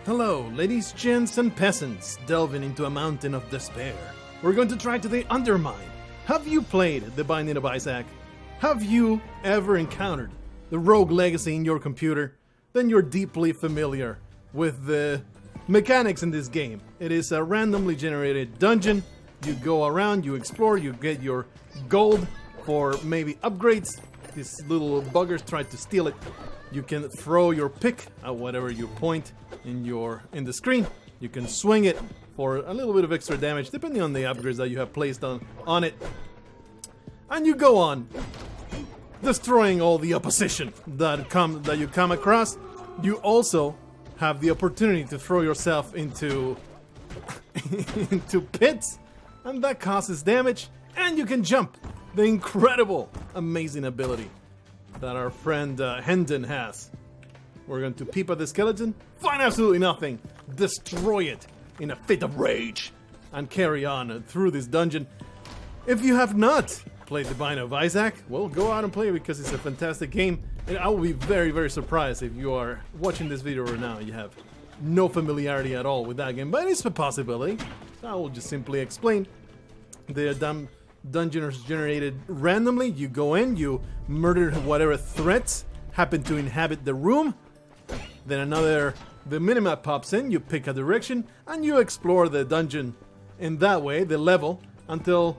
Hello, ladies, gents, and peasants, delving into a mountain of despair. We're going to try today UnderMine. Have you played The Binding of Isaac? Have you ever encountered the rogue legacy in your computer? Then you're deeply familiar with the mechanics in this game. It is a randomly generated dungeon. You go around, you explore, you get your gold for maybe upgrades. These little buggers try to steal it. You can throw your pick at whatever you point in the screen. You can swing it for a little bit of extra damage depending on the upgrades that you have placed on it. And you go on destroying all the opposition that you come across. You also have the opportunity to throw yourself into into pits, and that causes damage, and you can jump. The incredible, amazing ability that our friend Hendon has. We're going to peep at the skeleton, find absolutely nothing, destroy it in a fit of rage, and carry on through this dungeon. If you have not played The Binding of Isaac, well, go out and play it because it's a fantastic game. And I will be very, very surprised if you are watching this video right now and you have no familiarity at all with that game, but it's a possibility. I will just simply explain. The dungeon is generated randomly. You go in, you murder whatever threats happen to inhabit the room. Then the minimap pops in, you pick a direction, and you explore the dungeon in that way, the level, until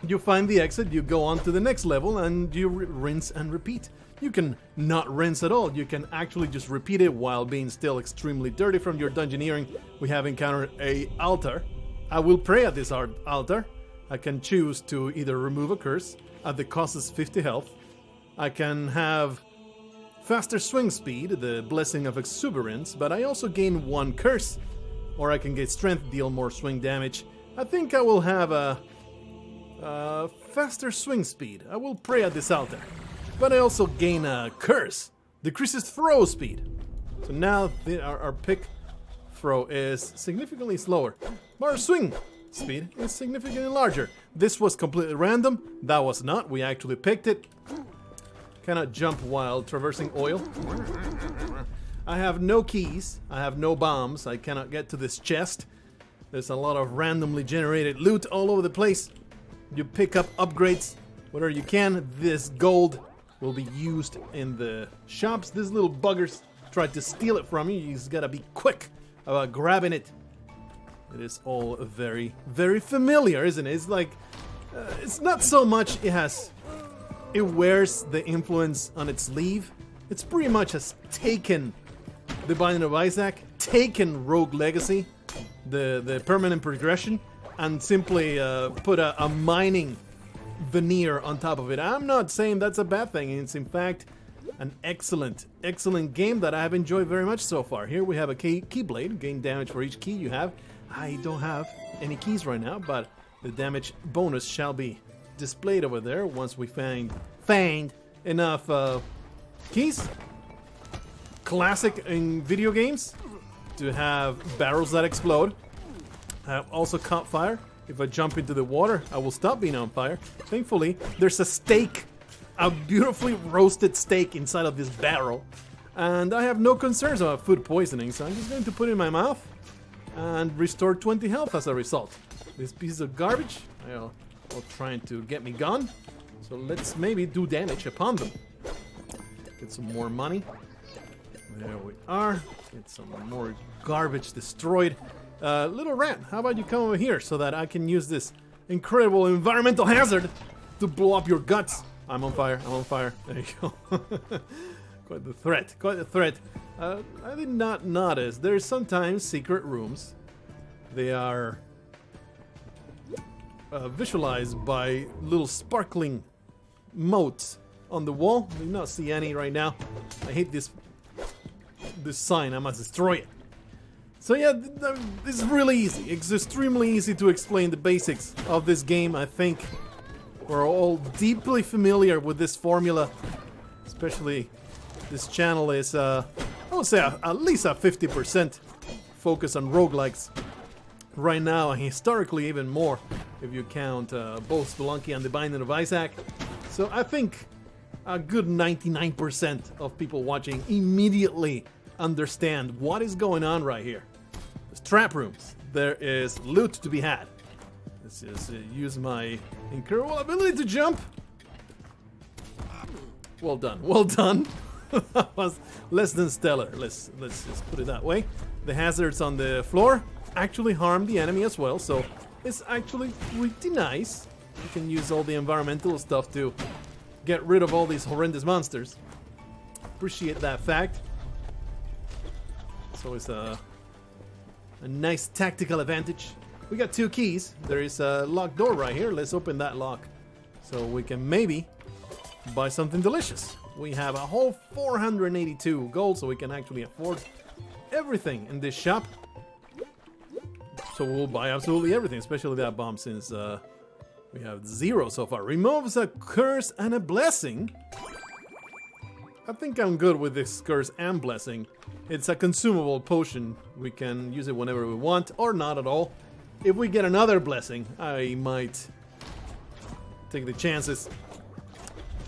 you find the exit. You go on to the next level, and you rinse and repeat. You can not rinse at all. You can actually just repeat it while being still extremely dirty from your dungeoneering. We have encountered an altar. I will pray at this altar. I can choose to either remove a curse at the cost of 50 health. I can have faster swing speed, the blessing of exuberance, but I also gain 1 curse. Or I can get strength, deal more swing damage. I think I will have a faster swing speed. I will pray at this altar. But I also gain a curse, decreases throw speed. So now our pick throw is significantly slower. But our swing speed is significantly larger. This was completely random. That was not. We actually picked it. Cannot jump while traversing oil. I have no keys. I have no bombs. I cannot get to this chest. There's a lot of randomly generated loot all over the place. You pick up upgrades whatever you can. This gold will be used in the shops. These little buggers tried to steal it from you. You just gotta be quick about grabbing it. It is all very, very familiar, isn't it? It's like, it's not so much it wears the influence on its sleeve. It's pretty much has taken The Binding of Isaac, taken Rogue Legacy, the permanent progression, and simply put a mining veneer on top of it. I'm not saying that's a bad thing. It's in fact an excellent game that I have enjoyed very much so far. Here we have a keyblade, gain damage for each key you have. I don't have any keys right now, but the damage bonus shall be displayed over there once we find enough keys. Classic in video games to have barrels that explode. I have also caught fire. If I jump into the water, I will stop being on fire. Thankfully, there's a steak, a beautifully roasted steak inside of this barrel. And I have no concerns about food poisoning, so I'm just going to put it in my mouth and restore 20 health as a result. These pieces of garbage are trying to get me gone. So let's maybe do damage upon them. Get some more money. There we are. Get some more garbage destroyed. Little rat, how about you come over here so that I can use this incredible environmental hazard to blow up your guts. I'm on fire, I'm on fire. There you go. Quite the threat, quite the threat. I did not notice there's sometimes secret rooms. They are visualized by little sparkling motes on the wall. I do not see any right now. I hate this sign, I must destroy it. So yeah, this is really easy. It's extremely easy to explain the basics of this game. I think we're all deeply familiar with this formula. Especially this channel is, I would say, at least a 50% focus on roguelikes. Right now, and historically even more, if you count both Spelunky and The Binding of Isaac. So I think a good 99% of people watching immediately understand what is going on right here. There's trap rooms. There is loot to be had. Let's just use my incredible ability to jump. Well done, well done. That was less than stellar. Let's just put it that way. The hazards on the floor actually harm the enemy as well, so it's actually pretty nice. You can use all the environmental stuff to get rid of all these horrendous monsters. Appreciate that fact. It's always a nice tactical advantage. We got 2 keys. There is a locked door right here. Let's open that lock so we can maybe buy something delicious. We have a whole 482 gold, so we can actually afford everything in this shop. So we'll buy absolutely everything, especially that bomb, since we have 0 so far. Removes a curse and a blessing. I think I'm good with this curse and blessing. It's a consumable potion. We can use it whenever we want, or not at all. If we get another blessing, I might take the chances.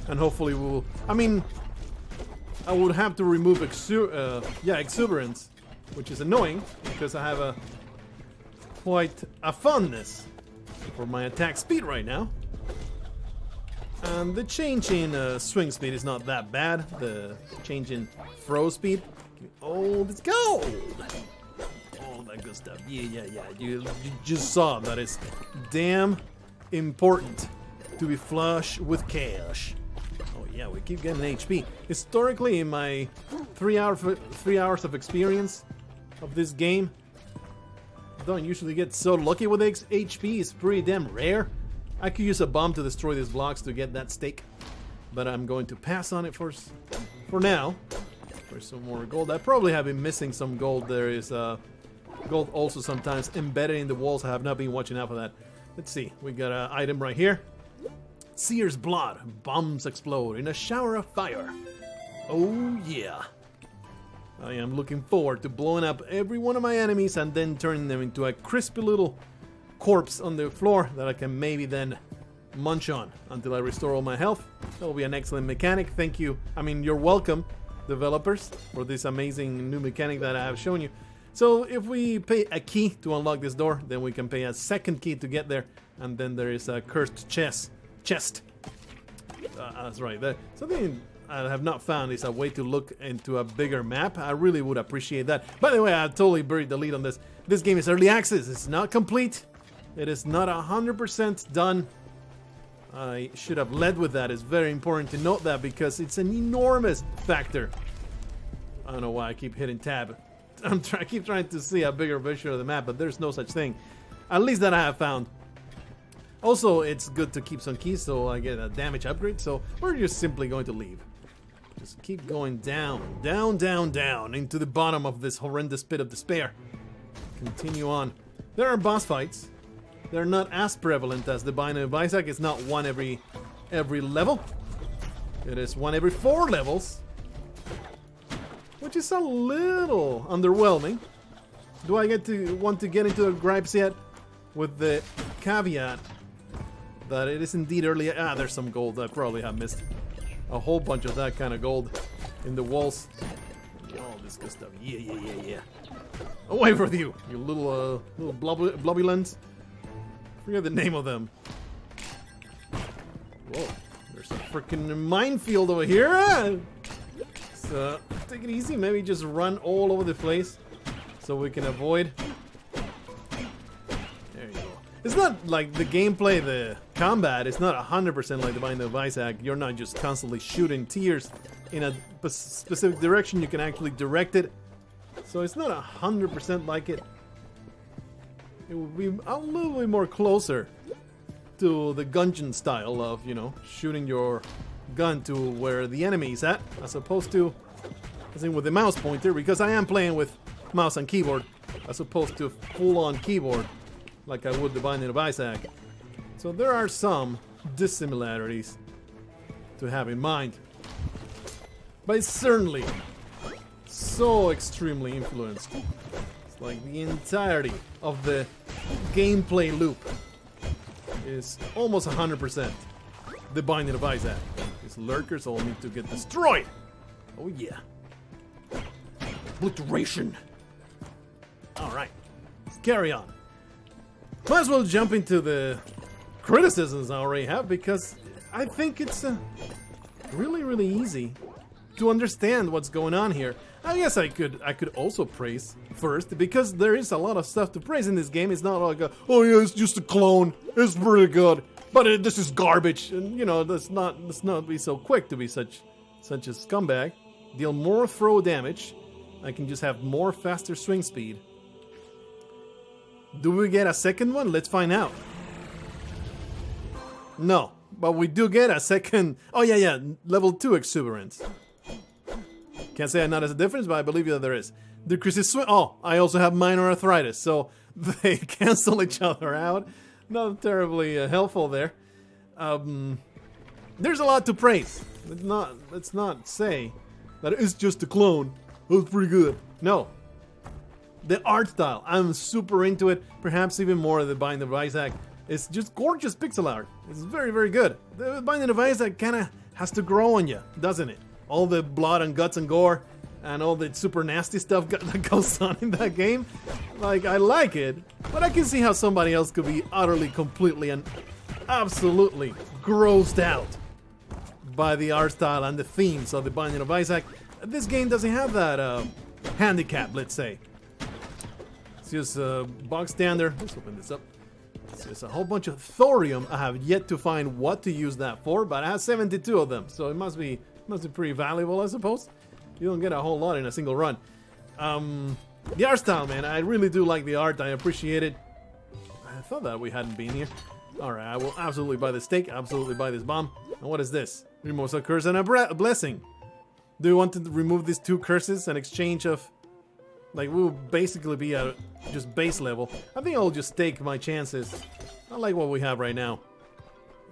And hopefully we'll... I mean, I would have to remove exuberance, which is annoying, because I have quite a fondness for my attack speed right now. And the change in swing speed is not that bad. The change in throw speed. Oh, this gold! Oh, that good stuff. Yeah. You just saw that it's damn important to be flush with cash. Oh yeah, we keep getting HP. Historically, in my 3 hours of experience of this game, I don't usually get so lucky with HP. It's pretty damn rare. I could use a bomb to destroy these blocks to get that stake, but I'm going to pass on it for now. For some more gold. I probably have been missing some gold. There is gold also sometimes embedded in the walls. I have not been watching out for that. Let's see. We got an item right here. Seer's blood. Bombs explode in a shower of fire. Oh yeah. I am looking forward to blowing up every one of my enemies and then turning them into a crispy little corpse on the floor that I can maybe then munch on until I restore all my health. That will be an excellent mechanic. Thank you. I mean, you're welcome, developers, for this amazing new mechanic that I have shown you. So if we pay a key to unlock this door, then we can pay a second key to get there, and then there is a cursed chest. That's right. Something I have not found is a way to look into a bigger map. I really would appreciate that. By the way, I totally buried the lead on this. This game is early access. It's not complete. It is not 100% done. I should have led with that. It's very important to note that because it's an enormous factor. I don't know why I keep hitting tab. I keep trying to see a bigger picture of the map, but there's no such thing. At least that I have found. Also, it's good to keep some keys so I get a damage upgrade. So we're just simply going to leave. Just keep going down, down, down, down into the bottom of this horrendous pit of despair. Continue on. There are boss fights. They're not as prevalent as the Binding of Isaac. It's not one every level. It is one every 4 levels, which is a little underwhelming. Do I want to get into the gripes yet? With the caveat that it is indeed early. There's some gold. I probably have missed a whole bunch of that kind of gold in the walls. Oh, this good stuff. Yeah. Away with you, you little blobby lens. Forget the name of them. Whoa, there's a freaking minefield over here. So take it easy. Maybe just run all over the place so we can avoid. There you go. It's not like the gameplay, the combat. It's not 100% like the Binding of Isaac. You're not just constantly shooting tears in a specific direction. You can actually direct it. So it's not 100% like it. It would be a little bit more closer to the Gungeon style of, you know, shooting your gun to where the enemy is at, as opposed to, as in with the mouse pointer, because I am playing with mouse and keyboard, as opposed to full-on keyboard, like I would the Binding of Isaac. So there are some dissimilarities to have in mind. But it's certainly so extremely influenced. It's like the entirety of the gameplay loop is almost 100% the Binding of Isaac. These lurkers all need to get destroyed. Oh yeah. obliteration. Alright, let's carry on. Might as well jump into the criticisms I already have, because I think it's really, really easy to understand what's going on here. I guess I could also praise first, because there is a lot of stuff to praise in this game. It's not like oh yeah, it's just a clone, it's pretty good, but this is garbage. And you know, let's not be so quick to be such a scumbag. Deal more throw damage. I can just have more faster swing speed. Do we get a second one? Let's find out. No, but we do get a second. Oh yeah, level 2 exuberance. Can't say I noticed a difference, but I believe that there is. Decreases swing. Oh, I also have minor arthritis, so they cancel each other out. Not terribly helpful there. There's a lot to praise. Let's not say that it's just a clone. It was pretty good. No. The art style, I'm super into it. Perhaps even more than the Binding of Isaac. It's just gorgeous pixel art. It's very, very good. The Binding of Isaac kind of has to grow on you, doesn't it? All the blood and guts and gore and all the super nasty stuff that goes on in that game. Like, I like it, but I can see how somebody else could be utterly, completely, and absolutely grossed out by the art style and the themes of the Binding of Isaac. This game doesn't have that handicap, let's say. It's just bog standard. Let's open this up. It's just a whole bunch of thorium. I have yet to find what to use that for, but I have 72 of them, so it must be pretty valuable, I suppose. You don't get a whole lot in a single run. The art style, man, I really do like the art. I appreciate it. I thought that we hadn't been here. Alright, I will absolutely buy the steak, absolutely buy this bomb. And what is this? Removes a curse and a blessing. Do you want to remove these 2 curses in exchange of... Like, we'll basically be at just base level. I think I'll just take my chances. I like what we have right now.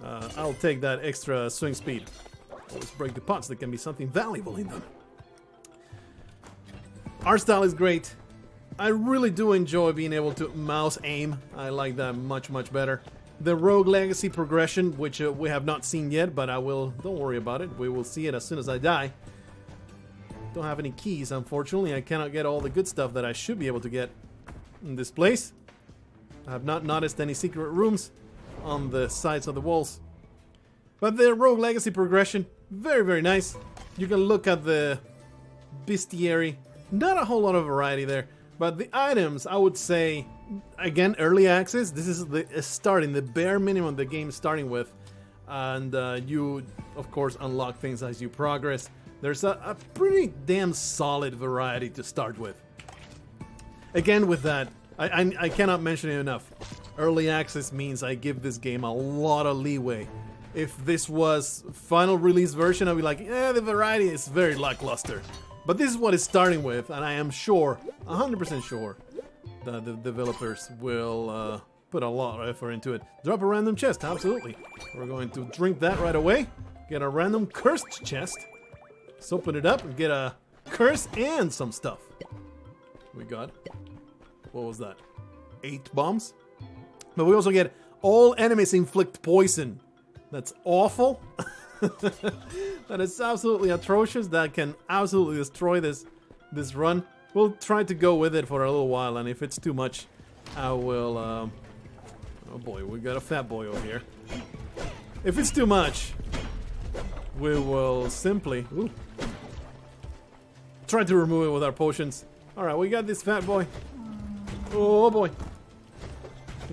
I'll take that extra swing speed. Always break the pots. There can be something valuable in them. Art style is great. I really do enjoy being able to mouse aim. I like that much, much better. The Rogue Legacy progression, which we have not seen yet, but I will... Don't worry about it. We will see it as soon as I die. Don't have any keys, unfortunately. I cannot get all the good stuff that I should be able to get in this place. I have not noticed any secret rooms on the sides of the walls. But the Rogue Legacy progression, very, very nice. You can look at the bestiary. Not a whole lot of variety there. But the items, I would say, again, early access. This is the bare minimum the game is starting with. And you, of course, unlock things as you progress. There's a pretty damn solid variety to start with. Again, with that, I cannot mention it enough. Early access means I give this game a lot of leeway. If this was final release version, I'd be like, the variety is very lackluster. But this is what it's starting with, and I am sure, 100% sure, that the developers will put a lot of effort into it. Drop a random chest, absolutely. We're going to drink that right away. Get a random cursed chest. Let's open it up and get a curse and some stuff. We got, what was that? 8 bombs? But we also get all enemies inflict poison. That's awful. That is absolutely atrocious. That can absolutely destroy this run. We'll try to go with it for a little while, and if it's too much, I will... oh boy, we got a fat boy over here. If it's too much, we will simply... Ooh, try to remove it with our potions. Alright, we got this fat boy. Oh boy.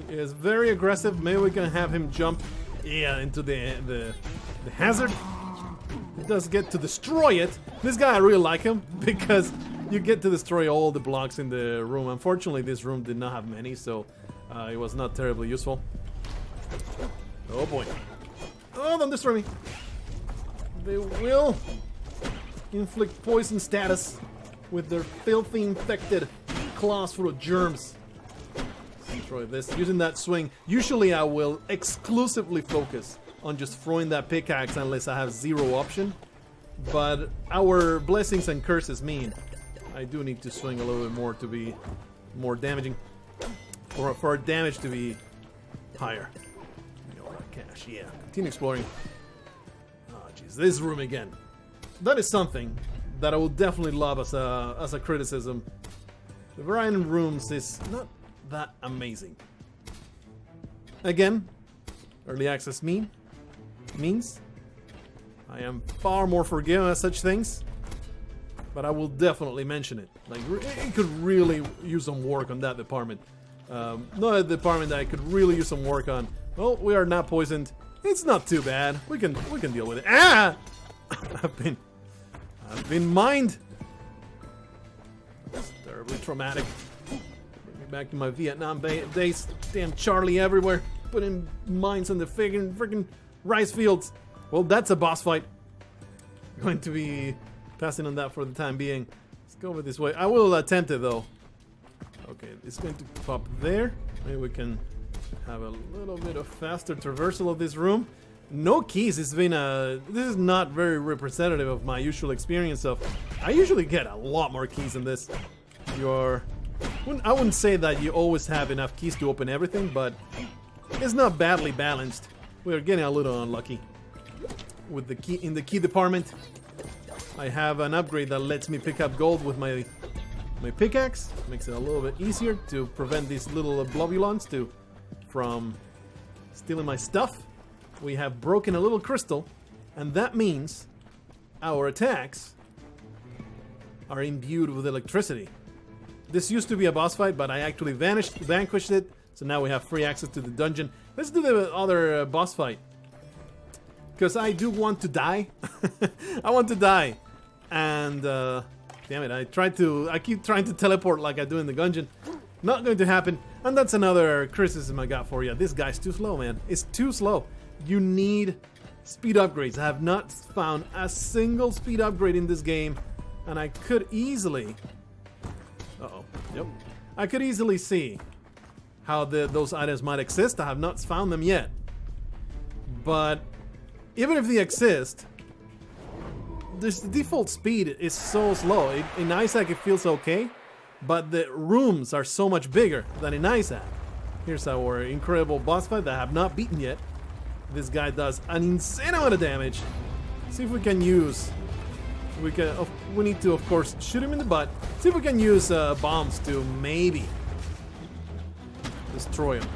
He is very aggressive. Maybe we can have him jump into the hazard. He does get to destroy it. This guy, I really like him because you get to destroy all the blocks in the room. Unfortunately, this room did not have many, so it was not terribly useful. Oh boy. Oh, don't destroy me. They will inflict poison status with their filthy infected claws full of germs. Destroy this using that swing. Usually I will exclusively focus on just throwing that pickaxe unless I have zero option, but our blessings and curses mean I do need to swing a little bit more to be more damaging, or for our damage to be higher. Cash, yeah. Continue exploring. Oh jeez, this room again. That is something that I will definitely love as a criticism. The variety in rooms is not that amazing. Again, early access means I am far more forgiving of such things, but I will definitely mention it. Like, it could really use some work on that department. Not a department that I could really use some work on. Well, we are not poisoned. It's not too bad. We can deal with it. Ah! I've been mined. That's terribly traumatic. Bring me back to my Vietnam days. Damn Charlie everywhere. Putting mines on the freaking rice fields. Well, that's a boss fight. Going to be passing on that for the time being. Let's go over this way. I will attempt it though. Okay, it's going to pop there. Maybe we can have a little bit of faster traversal of this room. No keys. It's been this is not very representative of my usual experience of. I usually get a lot more keys than this. I wouldn't say that you always have enough keys to open everything, but it's not badly balanced. We're getting a little unlucky with the key in the key department. I have an upgrade that lets me pick up gold with my pickaxe. Makes it a little bit easier to prevent these little blobulons from stealing my stuff. We have broken a little crystal, and that means our attacks are imbued with electricity. This used to be a boss fight, but I actually vanquished it, so now we have free access to the dungeon. Let's do the other boss fight, because I do want to die. I want to die, and damn it, I keep trying to teleport like I do in the dungeon. Not going to happen, and that's another criticism I got for you. This guy's too slow, man. It's too slow. You need speed upgrades. I have not found a single speed upgrade in this game, and I could easily... Uh-oh. Yep. I could easily see how those items might exist. I have not found them yet. But even if they exist, this default speed is so slow. In Isaac it feels okay, but the rooms are so much bigger than in Isaac. Here's our incredible boss fight that I have not beaten yet. This guy does an insane amount of damage. See if we can use... We need to, of course, shoot him in the butt. See if we can use bombs to maybe destroy him.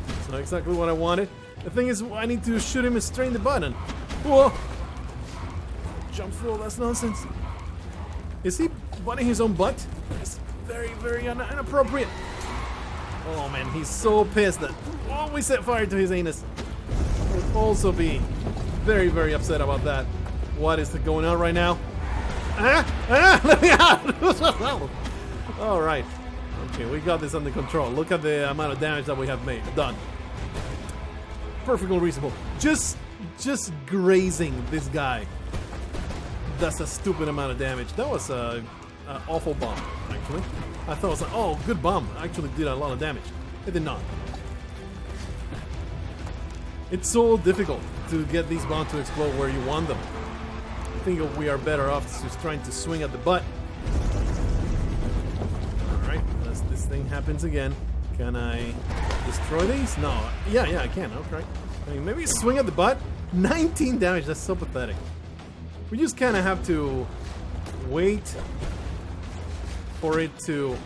That's not exactly what I wanted. The thing is, I need to shoot him straight in the butt. And whoa! Jump full, that's nonsense. Is he butting his own butt? That's very, very inappropriate. Oh man, he's so pissed that we set fire to his anus. Would also be very, very upset about that. What is going on right now? Let me out! All right. Okay, we got this under control. Look at the amount of damage that we have made. Done. Perfectly reasonable. Just grazing this guy. That's a stupid amount of damage. That was an awful bomb, actually. I thought it was like, oh, good bomb. Actually did a lot of damage. It did not. It's so difficult to get these bombs to explode where you want them. I think we are better off just trying to swing at the butt. Alright, as this thing happens again. Can I destroy these? No. Yeah, I can. Okay. I mean, maybe swing at the butt? 19 damage. That's so pathetic. We just kind of have to wait for it to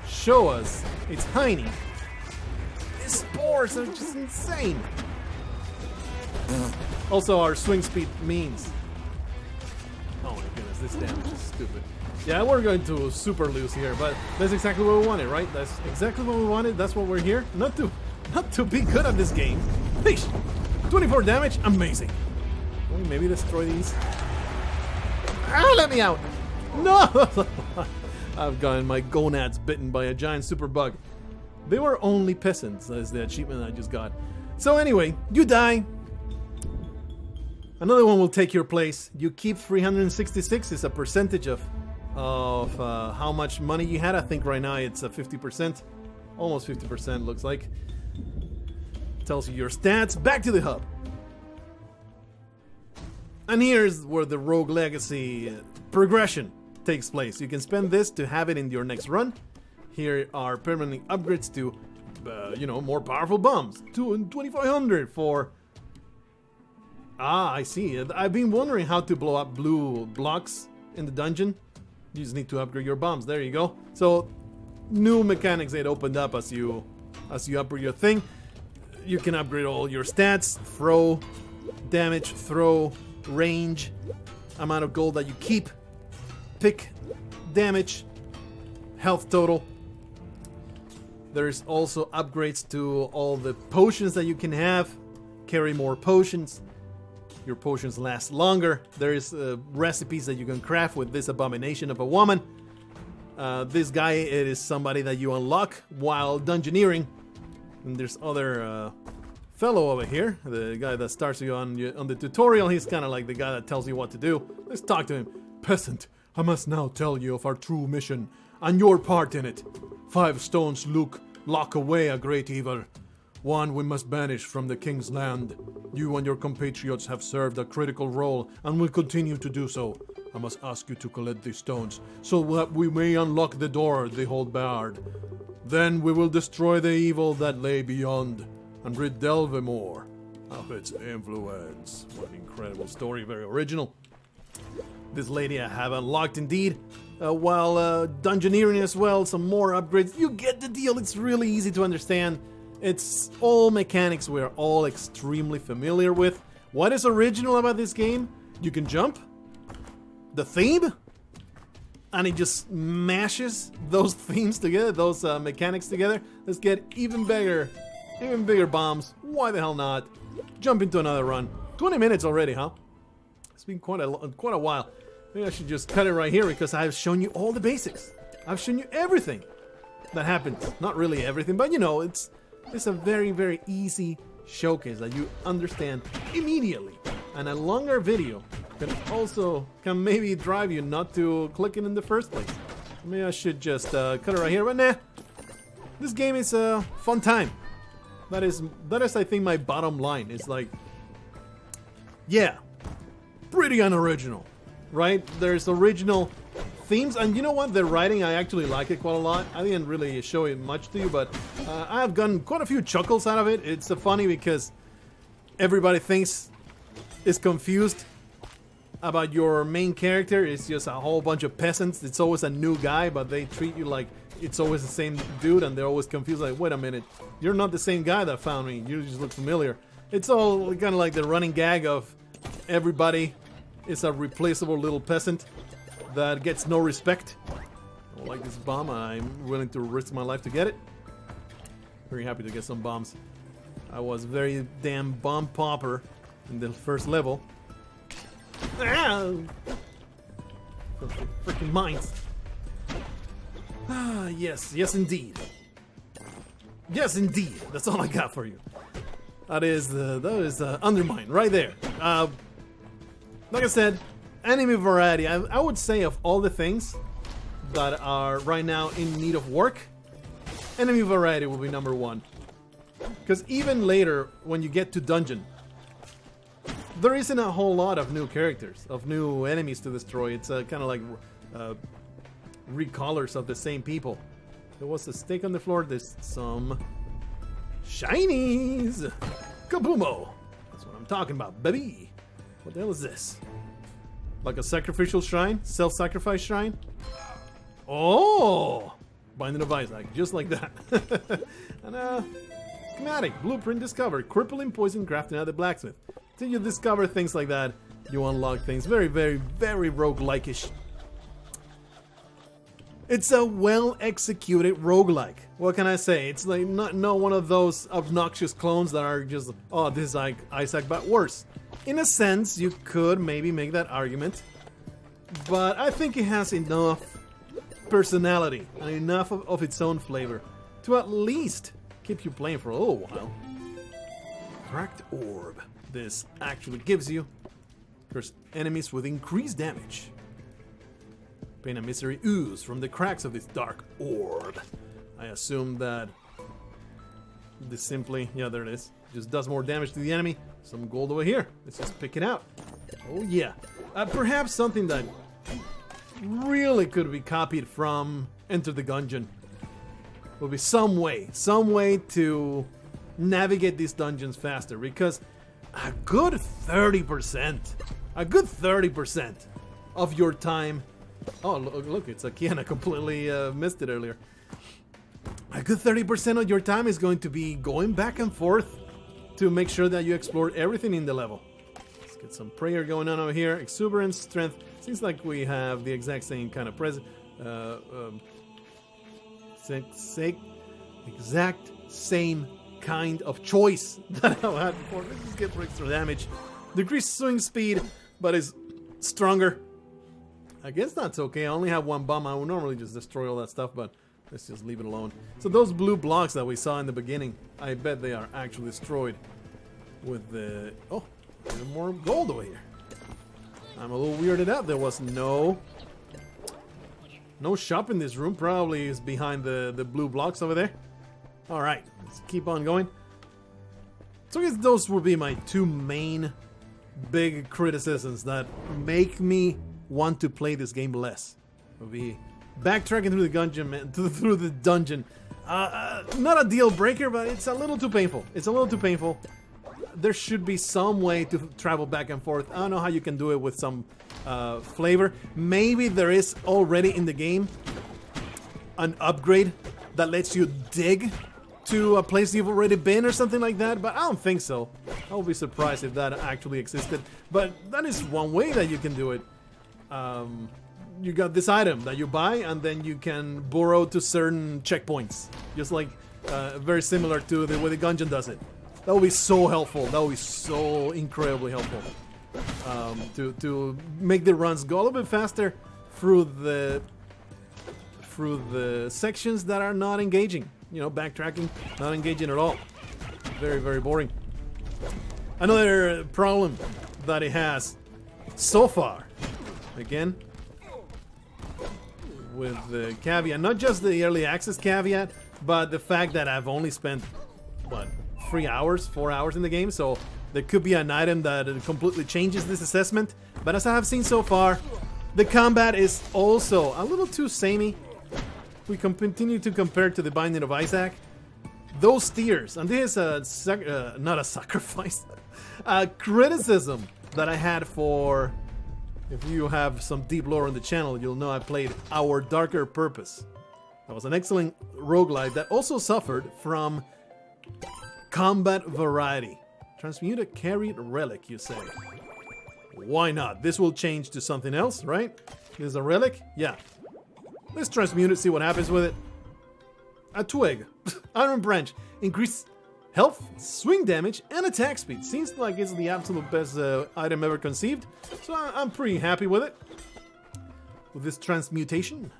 show us it's tiny. These spores are just insane. Also, our swing speed means... Oh my goodness, this damage is stupid. Yeah, we're going to super lose here, but that's exactly what we wanted, right? That's exactly what we wanted. That's what we're here. Not to be good at this game. 24 damage, amazing. Can we maybe destroy these? Ah, let me out! No! I've gotten my gonads bitten by a giant super bug. They were only peasants, as the achievement I just got. So anyway, you die. Another one will take your place. You keep 366. It's a percentage of how much money you had. I think right now it's a 50%. Almost 50% looks like. Tells you your stats. Back to the hub. And here's where the Rogue Legacy progression takes place. You can spend this to have it in your next run. Here are permanent upgrades to, more powerful bombs. 2500 for Ah, I see. I've been wondering how to blow up blue blocks in the dungeon. You just need to upgrade your bombs. There you go. So, new mechanics that opened up as you upgrade your thing. You can upgrade all your stats, throw, damage, throw, range, amount of gold that you keep, pick, damage, health total. There's also upgrades to all the potions that you can have. Carry more potions. Your potions last longer. There's recipes that you can craft with this abomination of a woman. This guy, it is somebody that you unlock while dungeoneering. And there's other fellow over here, the guy that starts you on the tutorial. He's kind of like the guy that tells you what to do. Let's talk to him. Peasant, I must now tell you of our true mission and your part in it. 5 stones lock away a great evil. One we must banish from the king's land. You and your compatriots have served a critical role and will continue to do so. I must ask you to collect these stones so that we may unlock the door they hold barred. Then we will destroy the evil that lay beyond and rid Delvemore of its influence. What an incredible story, very original. This lady I have unlocked indeed. While dungeoneering as well, some more upgrades. You get the deal, it's really easy to understand. It's all mechanics we're all extremely familiar with. What is original about this game? You can jump. The theme? And it just mashes those themes together, those mechanics together. Let's get even bigger bombs. Why the hell not? Jump into another run. 20 minutes already, huh? It's been quite a while. Maybe I should just cut it right here because I've shown you all the basics. I've shown you everything that happens. Not really everything, but you know, it's a very, very easy showcase that you understand immediately. And a longer video can maybe drive you not to click it in the first place. Maybe I should just cut it right here, but nah. This game is a fun time. That is I think my bottom line. It's like, yeah, pretty unoriginal, right? There's original themes, and you know what? The writing, I actually like it quite a lot. I didn't really show it much to you, but I've gotten quite a few chuckles out of it. It's funny because everybody is confused about your main character. It's just a whole bunch of peasants. It's always a new guy, but they treat you like it's always the same dude, and they're always confused, like, wait a minute, you're not the same guy that found me, you just look familiar. It's all kind of like the running gag of everybody is a replaceable little peasant that gets no respect. I like this bomb, I'm willing to risk my life to get it. Very happy to get some bombs. I was very damn bomb popper in the first level. Ah! Freaking mines. Ah, yes indeed. Yes indeed. That's all I got for you. That is UnderMine right there. Like I said, enemy variety. I would say of all the things that are right now in need of work, enemy variety will be number one. Because even later, when you get to dungeon, there isn't a whole lot of new characters, of new enemies to destroy. It's kind of like recolors of the same people. There was a steak on the floor. There's some shinies. Kabumo. That's what I'm talking about, baby. What the hell is this? Like a sacrificial shrine? Self-sacrifice shrine? Oh! Binding of Isaac, just like that. And schematic, blueprint discovered, crippling poison crafting at the blacksmith. Till you discover things like that, you unlock things. Very, very, very roguelike-ish. It's a well-executed roguelike. What can I say? It's like not one of those obnoxious clones that are just, oh, this is like Isaac, but worse. In a sense, you could maybe make that argument, but I think it has enough personality and enough of its own flavor to at least keep you playing for a little while. Cracked orb. This actually gives you, there's enemies with increased damage. Pain and misery ooze from the cracks of this dark orb. I assume that this simply, yeah, there it is, just does more damage to the enemy. Some gold over here. Let's just pick it out. Oh yeah. Perhaps something that really could be copied from Enter the Gungeon will be some way to navigate these dungeons faster, because a good 30%. A good 30% of your time. Oh, look, it's a key and I completely missed it earlier. A good 30% of your time is going to be going back and forth to make sure that you explore everything in the level. Let's get some prayer going on over here. Exuberance, strength. Seems like we have the exact same kind of exact same kind of choice that I had before. Let's just get for extra damage. Decreased swing speed, but is stronger. I guess that's okay. I only have one bomb. I would normally just destroy all that stuff, but let's just leave it alone. So those blue blocks that we saw in the beginning, I bet they are actually destroyed with the... Oh, there's more gold over here. I'm a little weirded out. There was no shop in this room. Probably is behind the blue blocks over there. Alright, let's keep on going. So I guess those will be my two main big criticisms that make me want to play this game less. Will be backtracking through the dungeon. Not a deal breaker, but it's a little too painful. It's a little too painful. There should be some way to travel back and forth. I don't know how you can do it with some flavor. Maybe there is already in the game an upgrade that lets you dig to a place you've already been or something like that, but I don't think so. I would be surprised if that actually existed. But that is one way that you can do it. You got this item that you buy, and then you can burrow to certain checkpoints. Just like, very similar to the way the Gungeon does it. That would be so helpful. That would be so incredibly helpful. To make the runs go a little bit faster through the sections that are not engaging. You know, backtracking, not engaging at all. Very, very boring. Another problem that it has so far, again, with the caveat, not just the early access caveat, but the fact that I've only spent, what, 4 hours in the game, so there could be an item that completely changes this assessment. But as I have seen so far, the combat is also a little too samey. We can continue to compare to the Binding of Isaac. Those tiers, and this is not a sacrifice, a criticism that I had for, if you have some deep lore on the channel, you'll know I played Our Darker Purpose. That was an excellent roguelite that also suffered from combat variety. Transmute a carried relic, you say. Why not? This will change to something else, right? This is a relic? Yeah. Let's transmute it, see what happens with it. A twig. Iron branch. Increased health, swing damage, and attack speed. Seems like it's the absolute best item ever conceived. So I'm pretty happy with it. With this transmutation.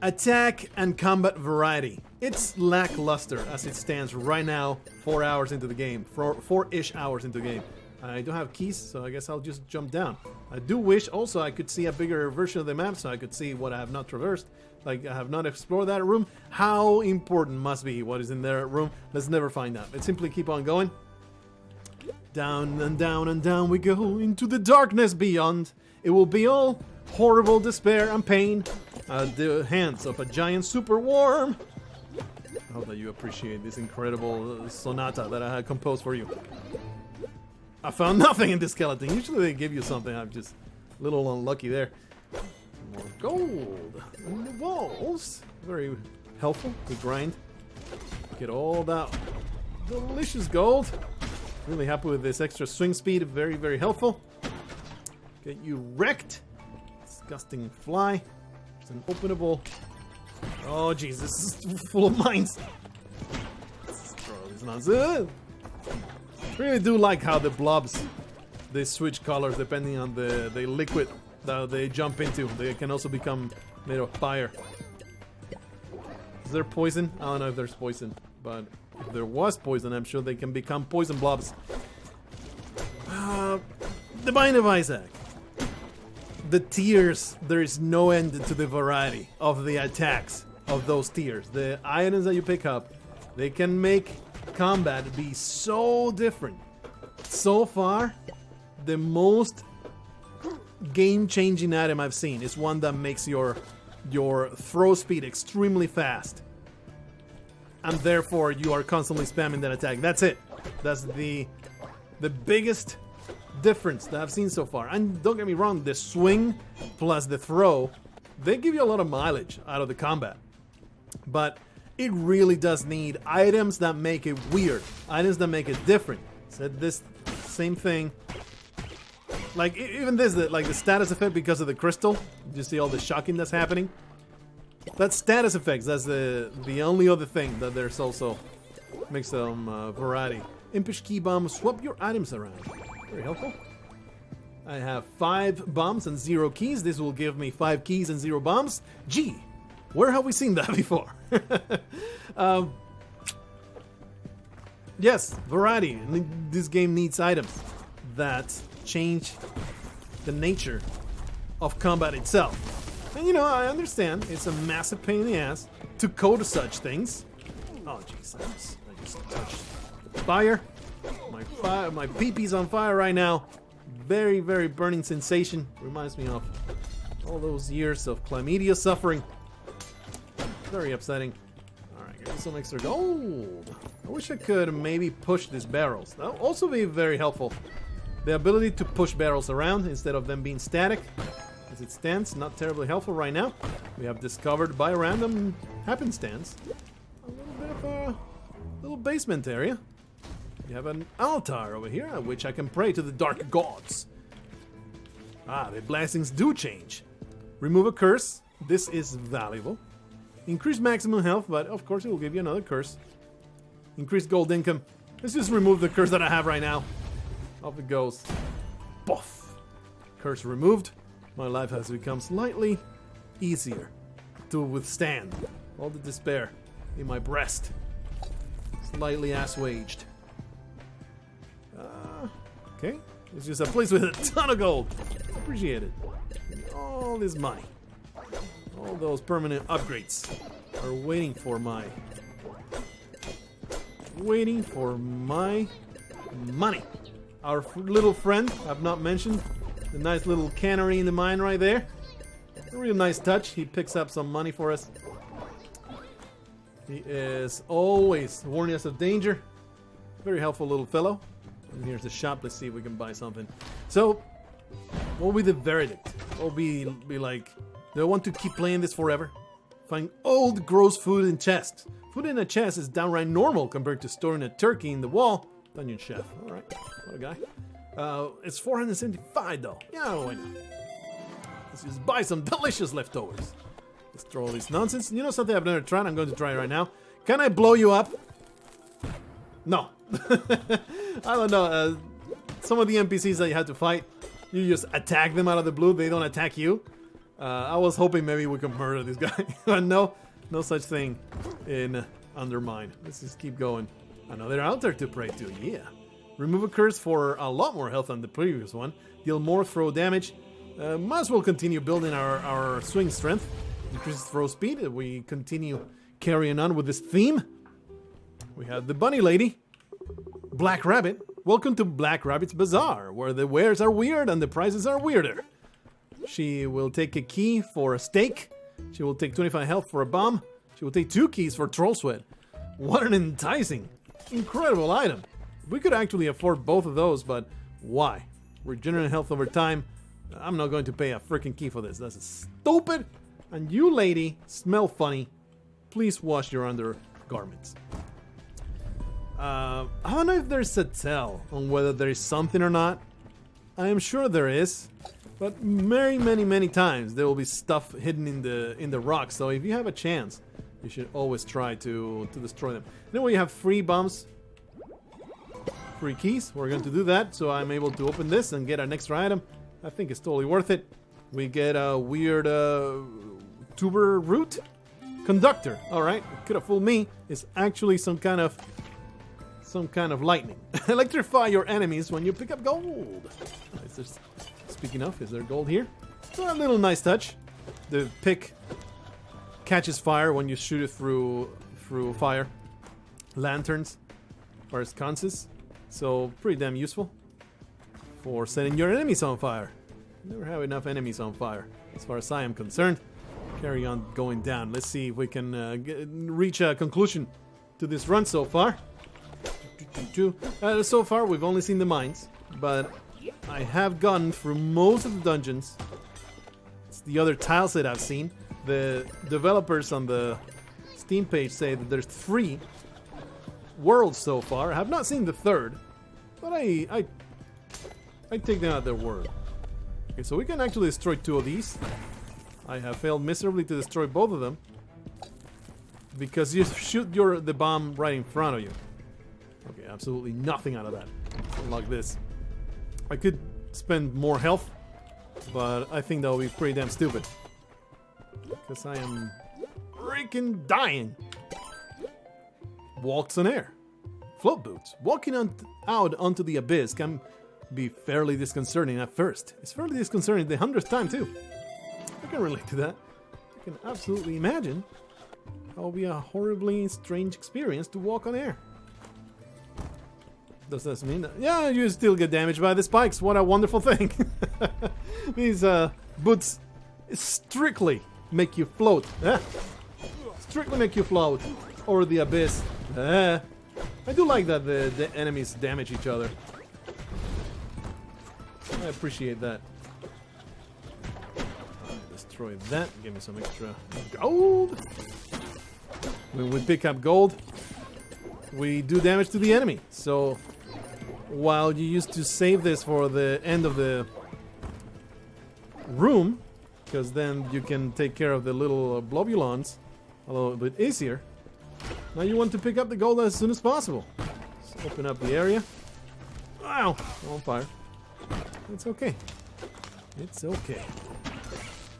Attack and combat variety. It's lackluster as it stands right now, 4 hours into the game. 4-ish hours into the game. I don't have keys, so I guess I'll just jump down. I do wish also I could see a bigger version of the map so I could see what I have not traversed. Like, I have not explored that room. How important must be what is in that room? Let's never find out. Let's simply keep on going. Down and down and down we go into the darkness beyond. It will be all horrible despair and pain at the hands of a giant super worm. I hope that you appreciate this incredible sonata that I had composed for you. I found nothing in this skeleton. Usually they give you something. I'm just a little unlucky there. More gold in the walls. Very helpful to grind. Get all that delicious gold. Really happy with this extra swing speed. Very, very helpful. Get you wrecked. Disgusting fly. It's an openable. Oh, jeez, this is full of mines. Let's throw this nonsense. I really do like how the blobs, they switch colors depending on the liquid that they jump into. They can also become made of fire. Is there poison? I don't know if there's poison, but if there was poison, I'm sure they can become poison blobs. The Binding of Isaac. The tiers, there is no end to the variety of the attacks of those tiers. The items that you pick up, they can make combat be so different. So far, the most game-changing item I've seen is one that makes your throw speed extremely fast, and therefore you are constantly spamming that attack. That's it. That's the the biggest difference that I've seen so far. And don't get me wrong, the swing plus the throw, they give you a lot of mileage out of the combat. But it really does need items that make it weird, items that make it different. Said this same thing. Like even this, like the status effect because of the crystal. You see all the shocking that's happening. That status effects. That's the only other thing that there's also makes some variety. Impish key bomb. Swap your items around. Very helpful. I have 5 bombs and 0 keys. This will give me 5 keys and 0 bombs. Gee, where have we seen that before? Yes, variety. This game needs items that change the nature of combat itself. And you know, I understand it's a massive pain in the ass to code such things. Oh jeez, I just touched fire. My pee-pee's on fire right now. Very, very burning sensation. Reminds me of all those years of chlamydia suffering. Very upsetting. Alright, give me some extra gold. I wish I could maybe push these barrels. That would also be very helpful. The ability to push barrels around instead of them being static. As it stands, not terribly helpful right now. We have discovered by random happenstance a little bit of a little basement area. We have an altar over here at which I can pray to the dark gods. Ah, the blessings do change. Remove a curse. This is valuable. Increase maximum health, but of course it will give you another curse. Increase gold income. Let's just remove the curse that I have right now. Off it goes. Poof. Curse removed. My life has become slightly easier to withstand all the despair in my breast. Slightly assuaged. Okay. It's just a place with a ton of gold. Appreciate it. All this money. All those permanent upgrades are waiting for my money. Our little friend, I've not mentioned, the nice little cannery in the mine right there. A real nice touch. He picks up some money for us. He is always warning us of danger. Very helpful little fellow. And here's the shop. Let's see if we can buy something. So, what will be the verdict? What will be like, do I want to keep playing this forever? Find old gross food in chests. Food in a chest is downright normal compared to storing a turkey in the wall. Dungeon chef. Alright. What a guy. It's 475 though. Yeah, why not? Let's just buy some delicious leftovers. Let's throw all this nonsense. You know something I've never tried? I'm going to try it right now. Can I blow you up? No. I don't know. Some of the NPCs that you have to fight, you just attack them out of the blue. They don't attack you. I was hoping maybe we could murder this guy. But no such thing in UnderMine. Let's just keep going. Another altar to pray to. Yeah. Remove a curse for a lot more health than the previous one. Deal more throw damage. Might as well continue building our swing strength. Increases throw speed. We continue carrying on with this theme. We have the bunny lady. Black Rabbit. Welcome to Black Rabbit's Bazaar, where the wares are weird and the prices are weirder. She will take a key for a steak. She will take 25 health for a bomb. She will take 2 keys for troll sweat. What an enticing, incredible item. We could actually afford both of those, but why? Regenerate health over time. I'm not going to pay a freaking key for this. That's stupid. And you, lady, smell funny. Please wash your undergarments. I don't know if there's a tell on whether there is something or not. I am sure there is, but many times there will be stuff hidden in the rocks. So if you have a chance, you should always try to destroy them. Then we have free bombs, free keys. We're going to do that, so I'm able to open this and get an extra item. I think it's totally worth it. We get a weird tuber root conductor. All right, could have fooled me. It's actually some kind of lightning. Electrify your enemies when you pick up gold. Speaking of, is there gold here? So a little nice touch. The pick catches fire when you shoot it through fire. Lanterns are sconces, so pretty damn useful for setting your enemies on fire. Never have enough enemies on fire, as far as I am concerned. Carry on going down. Let's see if we can reach a conclusion to this run so far. So far, we've only seen the mines, but I have gone through most of the dungeons. It's the other tiles that I've seen. The developers on the Steam page say that there's 3 worlds so far. I have not seen the 3rd, but I take them at their word. Okay, so we can actually destroy 2 of these. I have failed miserably to destroy both of them because you shoot the bomb right in front of you. Okay, absolutely nothing out of that. Like this. I could spend more health, but I think that would be pretty damn stupid. Because I am freaking dying. Walks on air. Float boots. Walking out onto the abyss can be fairly disconcerting at first. It's fairly disconcerting the 100th time too. I can relate to that. I can absolutely imagine how it will be a horribly strange experience to walk on air. Does this mean that? Yeah, you still get damaged by the spikes. What a wonderful thing. These boots strictly make you float. Strictly make you float over the abyss. I do like that the enemies damage each other. I appreciate that. Destroy that. Give me some extra gold. When we pick up gold, we do damage to the enemy. So while you used to save this for the end of the room, because then you can take care of the little globulons a little bit easier, now you want to pick up the gold as soon as possible. Let's open up the area. Wow, I'm on fire. It's okay. It's okay.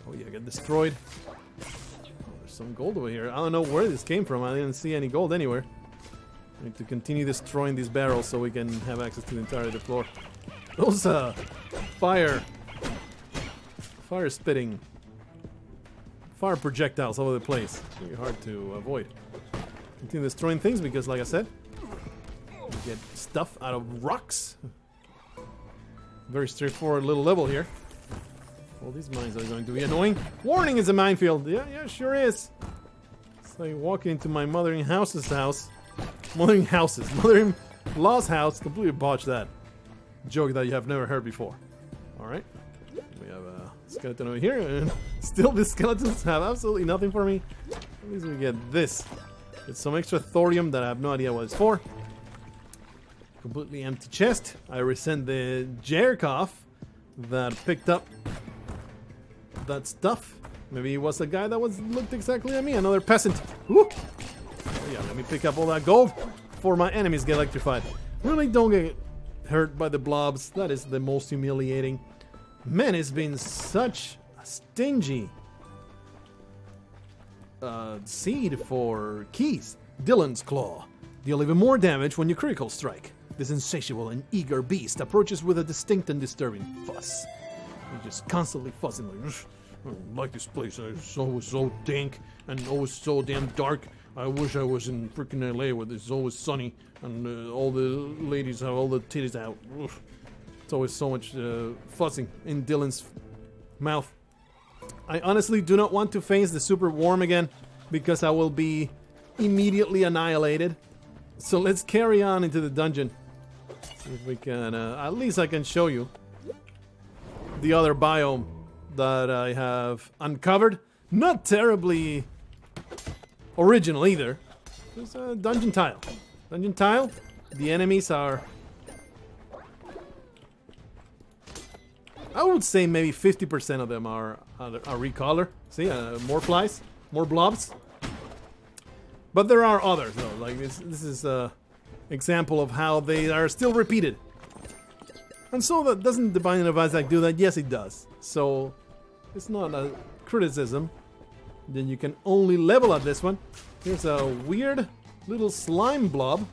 Oh yeah, get destroyed. Oh, there's some gold over here. I don't know where this came from. I didn't see any gold anywhere. I need to continue destroying these barrels so we can have access to the entirety of the floor. Those fire spitting fire projectiles all over the place. Really hard to avoid. Continue destroying things because, like I said, you get stuff out of rocks. Very straightforward little level here. All these mines are going to be annoying. Warning, it's a minefield. Yeah, sure is. It's like walking into my mother-in-law's house. Mother-in-law's house. Completely botched that joke that you have never heard before. Alright. We have a skeleton over here. And still, these skeletons have absolutely nothing for me. At least we get this. It's some extra thorium that I have no idea what it's for. Completely empty chest. I resent the Jerkov that picked up that stuff. Maybe it was a guy that looked exactly like me, another peasant. Woo! Oh yeah, let me pick up all that gold before my enemies get electrified. Really don't get hurt by the blobs. That is the most humiliating. Man, it's been such a stingy seed for keys. Dylan's Claw. Deal even more damage when you critical strike. This insatiable and eager beast approaches with a distinct and disturbing fuss. He's just constantly fussing like, I don't like this place. It's always so dank and always so damn dark. I wish I was in freaking LA where it's always sunny and all the ladies have all the titties out. It's always so much fussing in Dylan's mouth. I honestly do not want to face the super worm again because I will be immediately annihilated. So let's carry on into the dungeon. See if we can, at least I can show you the other biome that I have uncovered. Not terribly original either. There's a dungeon tile. Dungeon tile. The enemies are, I would say maybe 50% of them are recolor. See, more flies, more blobs. But there are others though. Like this is a example of how they are still repeated. And so that doesn't the Binding of Isaac do that? Yes, it does. So it's not a criticism. Then you can only level up this one. Here's a weird little slime blob.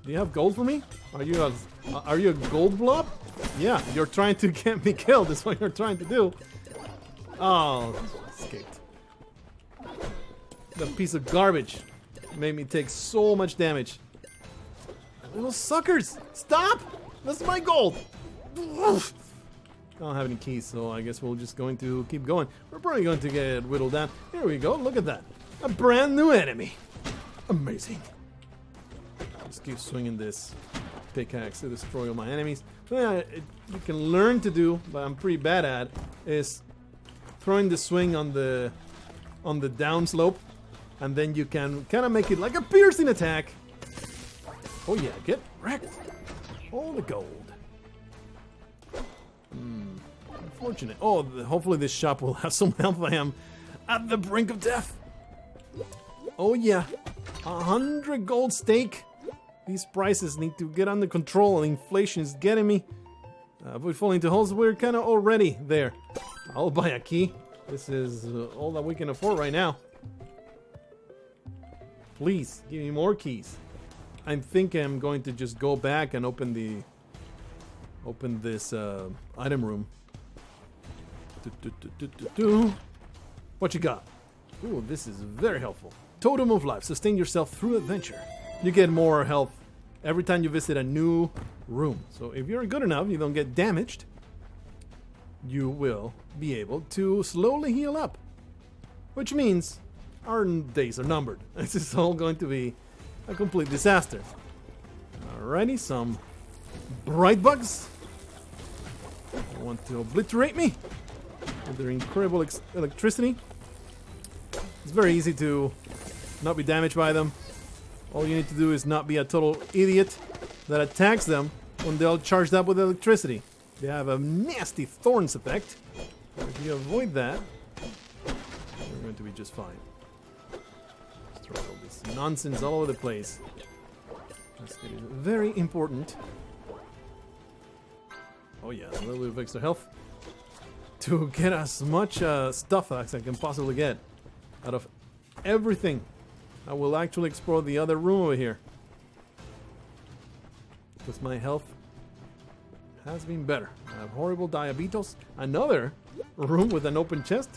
Do you have gold for me? Are you a gold blob? Yeah, you're trying to get me killed. That's what you're trying to do. Oh, escaped. That piece of garbage made me take so much damage. Little suckers! Stop! That's my gold! I don't have any keys, so I guess we're just going to keep going. We're probably going to get whittled down. Here we go, look at that. A brand new enemy. Amazing. Just keep swinging this pickaxe to destroy all my enemies. You can learn to do, but I'm pretty bad at, is throwing the swing on the down slope, and then you can kind of make it like a piercing attack. Oh yeah, get wrecked. All the gold. Unfortunate. Oh, hopefully this shop will have some help. I am at the brink of death. Oh yeah, 100 gold stake. These prices need to get under control, and inflation is getting me. We're falling into holes. We're kind of already there. I'll buy a key. This is all that we can afford right now. Please, give me more keys. I think I'm going to just go back and open this item room. What you got? Ooh, this is very helpful. Totem of Life. Sustain yourself through adventure. You get more health every time you visit a new room. So if you're good enough, you don't get damaged, you will be able to slowly heal up. Which means our days are numbered. This is all going to be a complete disaster. Alrighty, some bright bugs. They want to obliterate me with their incredible electricity. It's very easy to not be damaged by them. All you need to do is not be a total idiot that attacks them when they're all charged up with electricity. They have a nasty thorns effect. If you avoid that, you're going to be just fine. Just throw all this nonsense all over the place. It is very important. Oh yeah, a little bit of extra health to get as much stuff as I can possibly get out of everything. I will actually explore the other room over here, because my health has been better. I have horrible diabetes. Another room with an open chest.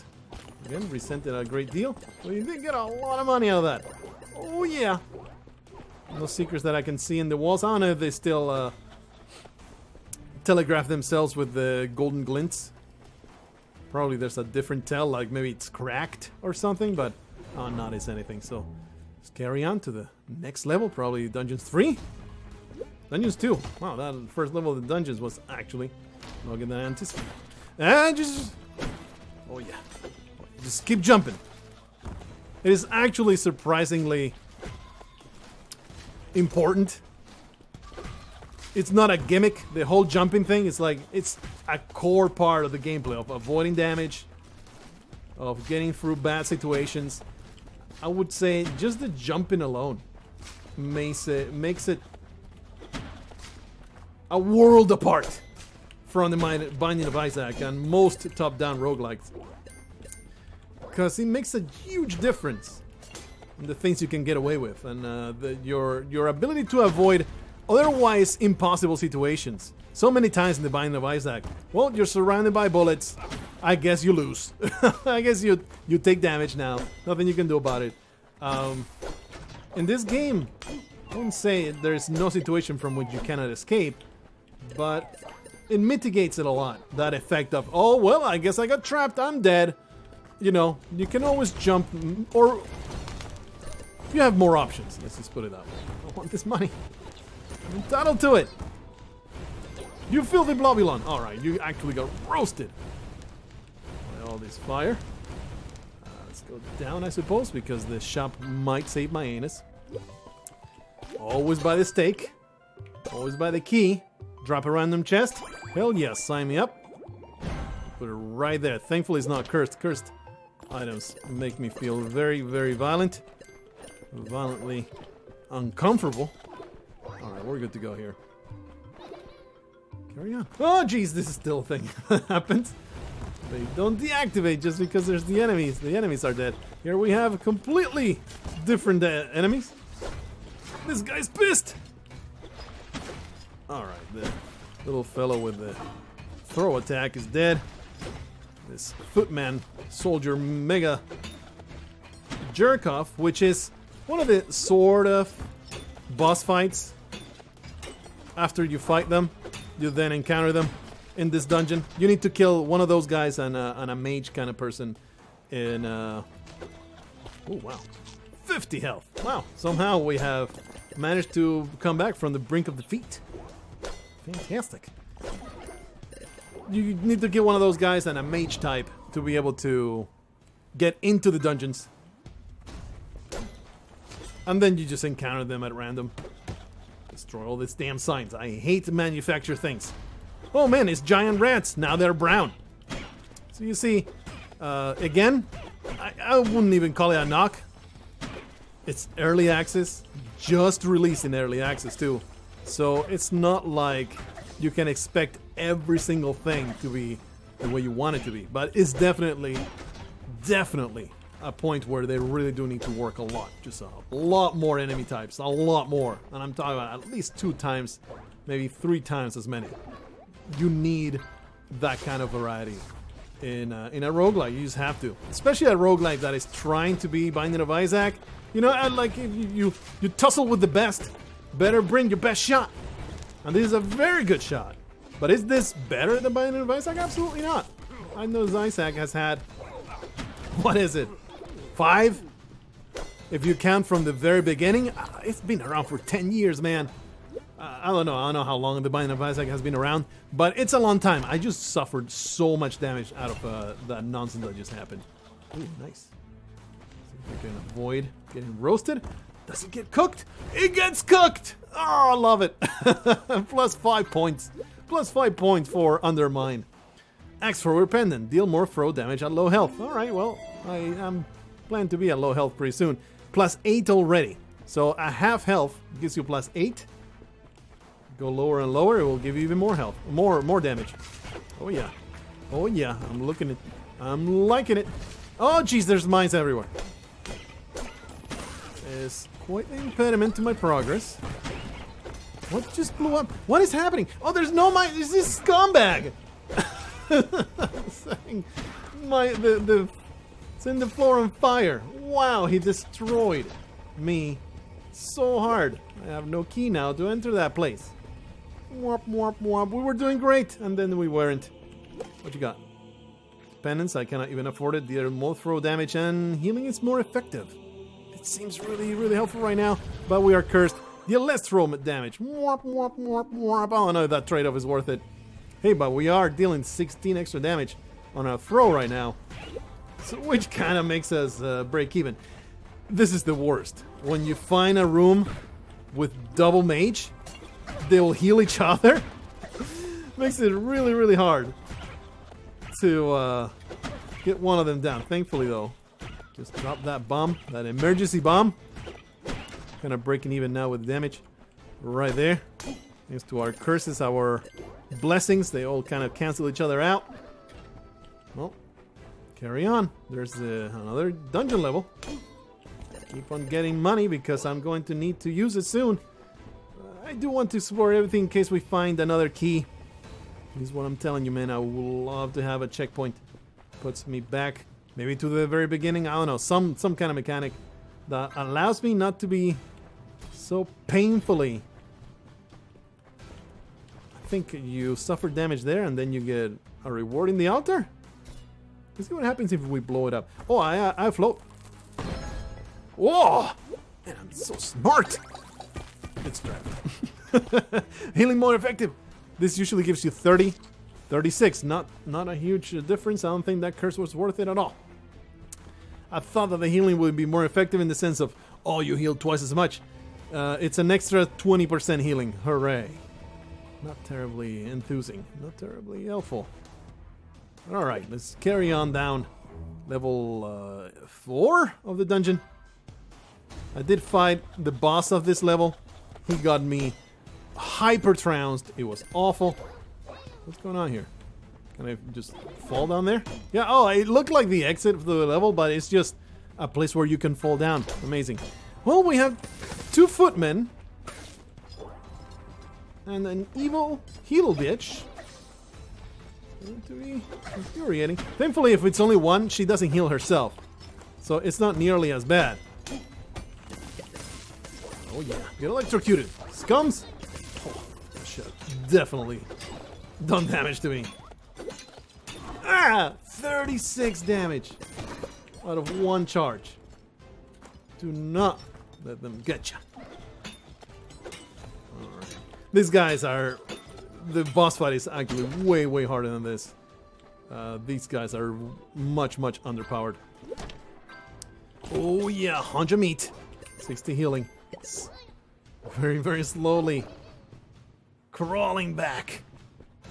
Again, resented a great deal. Well, you did get a lot of money out of that. Oh yeah. No secrets that I can see in the walls. I don't know if they still telegraph themselves with the golden glints. Probably there's a different tell, like maybe it's cracked or something, but I'll not notice anything. So let's carry on to the next level, probably Dungeons 3. Dungeons 2. Wow, that first level of the dungeons was actually longer than I anticipated. And just... oh yeah. Just keep jumping. It is actually surprisingly important. It's not a gimmick. The whole jumping thing is like, it's a core part of the gameplay, of avoiding damage, of getting through bad situations. I would say just the jumping alone makes it a world apart from the Binding of Isaac and most top-down roguelikes. Because it makes a huge difference in the things you can get away with, and your ability to avoid otherwise impossible situations. So many times in the Binding of Isaac, well, you're surrounded by bullets. I guess you lose. I guess you take damage now. Nothing you can do about it. In this game, I wouldn't say there's no situation from which you cannot escape, but it mitigates it a lot. That effect of, oh, well, I guess I got trapped, I'm dead. You know, you can always jump, or you have more options. Let's just put it that way. I want this money. I'm entitled to it. You filthy blobulon. Alright, you actually got roasted by all this fire. Let's go down, I suppose, because the shop might save my anus. Always buy the steak. Always buy the key. Drop a random chest. Hell yes, sign me up. Put it right there. Thankfully it's not cursed. Cursed items make me feel very, very violent. Violently uncomfortable. Alright, we're good to go here. Carry on. Oh jeez, this is still a thing that happens. They don't deactivate just because there's the enemies. The enemies are dead. Here we have completely different enemies. This guy's pissed! Alright, the little fellow with the throw attack is dead. This footman soldier mega jerk-off, which is one of the sort of boss fights. After you fight them, you then encounter them in this dungeon. You need to kill one of those guys and a mage kind of person in... oh, wow. 50 health. Wow. Somehow we have managed to come back from the brink of defeat. Fantastic. You need to get one of those guys and a mage type to be able to get into the dungeons. And then you just encounter them at random. Destroy all these damn signs. I hate to manufacture things. Oh man, it's giant rats. Now they're brown. So you see, again, I wouldn't even call it a knock. It's early access. Just released in early access too. So it's not like you can expect every single thing to be the way you want it to be. But it's definitely a point where they really do need to work a lot. Just a lot more enemy types. A lot more. And I'm talking about at least 2 times, maybe 3 times as many. You need that kind of variety in a roguelite. You just have to. Especially a roguelite that is trying to be Binding of Isaac. You know, and like you tussle with the best. Better bring your best shot. And this is a very good shot. But is this better than Binding of Isaac? Absolutely not. I know Isaac has had, what is it, 5? If you count from the very beginning. It's been around for 10 years, man. I don't know how long the Binding of Isaac has been around, but it's a long time. I just suffered so much damage out of that nonsense that just happened. Ooh, nice. See if I can avoid getting roasted. Does it get cooked? It gets cooked! Oh, I love it. Plus 5 points. Plus 5 points for UnderMine. Axe Thrower Pendant. Deal more throw damage at low health. Alright, well, I am planning to be at low health pretty soon. Plus 8 already. So a half health gives you plus 8. Go lower and lower, it will give you even more health. More damage. Oh yeah. Oh yeah, I'm looking at it. I'm liking it. Oh jeez, there's mines everywhere. It's quite an impediment to my progress. What just blew up? What is happening? Oh, there's no mine. There's this scumbag. It's in the floor on fire. Wow, he destroyed me so hard. I have no key now to enter that place. Womp, womp, womp. We were doing great, and then we weren't. What you got? Penance, I cannot even afford it. The other more throw damage and healing is more effective. It seems really, really helpful right now, but we are cursed. Deal less throw damage. Womp, womp, womp, womp. Oh no, that trade-off is worth it. Hey, but we are dealing 16 extra damage on our throw right now, so which kind of makes us break even. This is the worst. When you find a room with double mage, they will heal each other. Makes it really, really hard to get one of them down. Thankfully, though, just drop that bomb, that emergency bomb. Kind of breaking even now with damage right there. Thanks to our curses, our blessings, they all kind of cancel each other out. Well, carry on. There's another dungeon level. Keep on getting money because I'm going to need to use it soon. I do want to explore everything in case we find another key. This is what I'm telling you, man. I would love to have a checkpoint. Puts me back, maybe to the very beginning. I don't know, some kind of mechanic that allows me not to be so painfully. I think you suffer damage there, and then you get a reward in the altar. Let's see what happens if we blow it up. Oh, I float. Whoa! Man, I'm so smart. It's trapped. Healing more effective. This usually gives you 30, 36. Not a huge difference. I don't think that curse was worth it at all. I thought that the healing would be more effective in the sense of, oh, you heal twice as much. It's an extra 20% healing. Hooray. Not terribly enthusing. Not terribly helpful. Alright, let's carry on down. Level 4 of the dungeon. I did fight the boss of this level. He got me hyper-trounced. It was awful. What's going on here? Can I just fall down there? Yeah, oh, it looked like the exit of the level, but it's just a place where you can fall down. Amazing. Well, we have 2 footmen. And an evil heel bitch. Going to be infuriating. Thankfully, if it's only one, she doesn't heal herself. So it's not nearly as bad. Oh yeah, get electrocuted. Scums! Oh, that should have definitely done damage to me. Ah! 36 damage out of 1 charge. Do not let them get you. These guys are... The boss fight is actually way, way harder than this. These guys are much, much underpowered. Oh yeah, 100 meat. 60 healing. Very, very slowly crawling back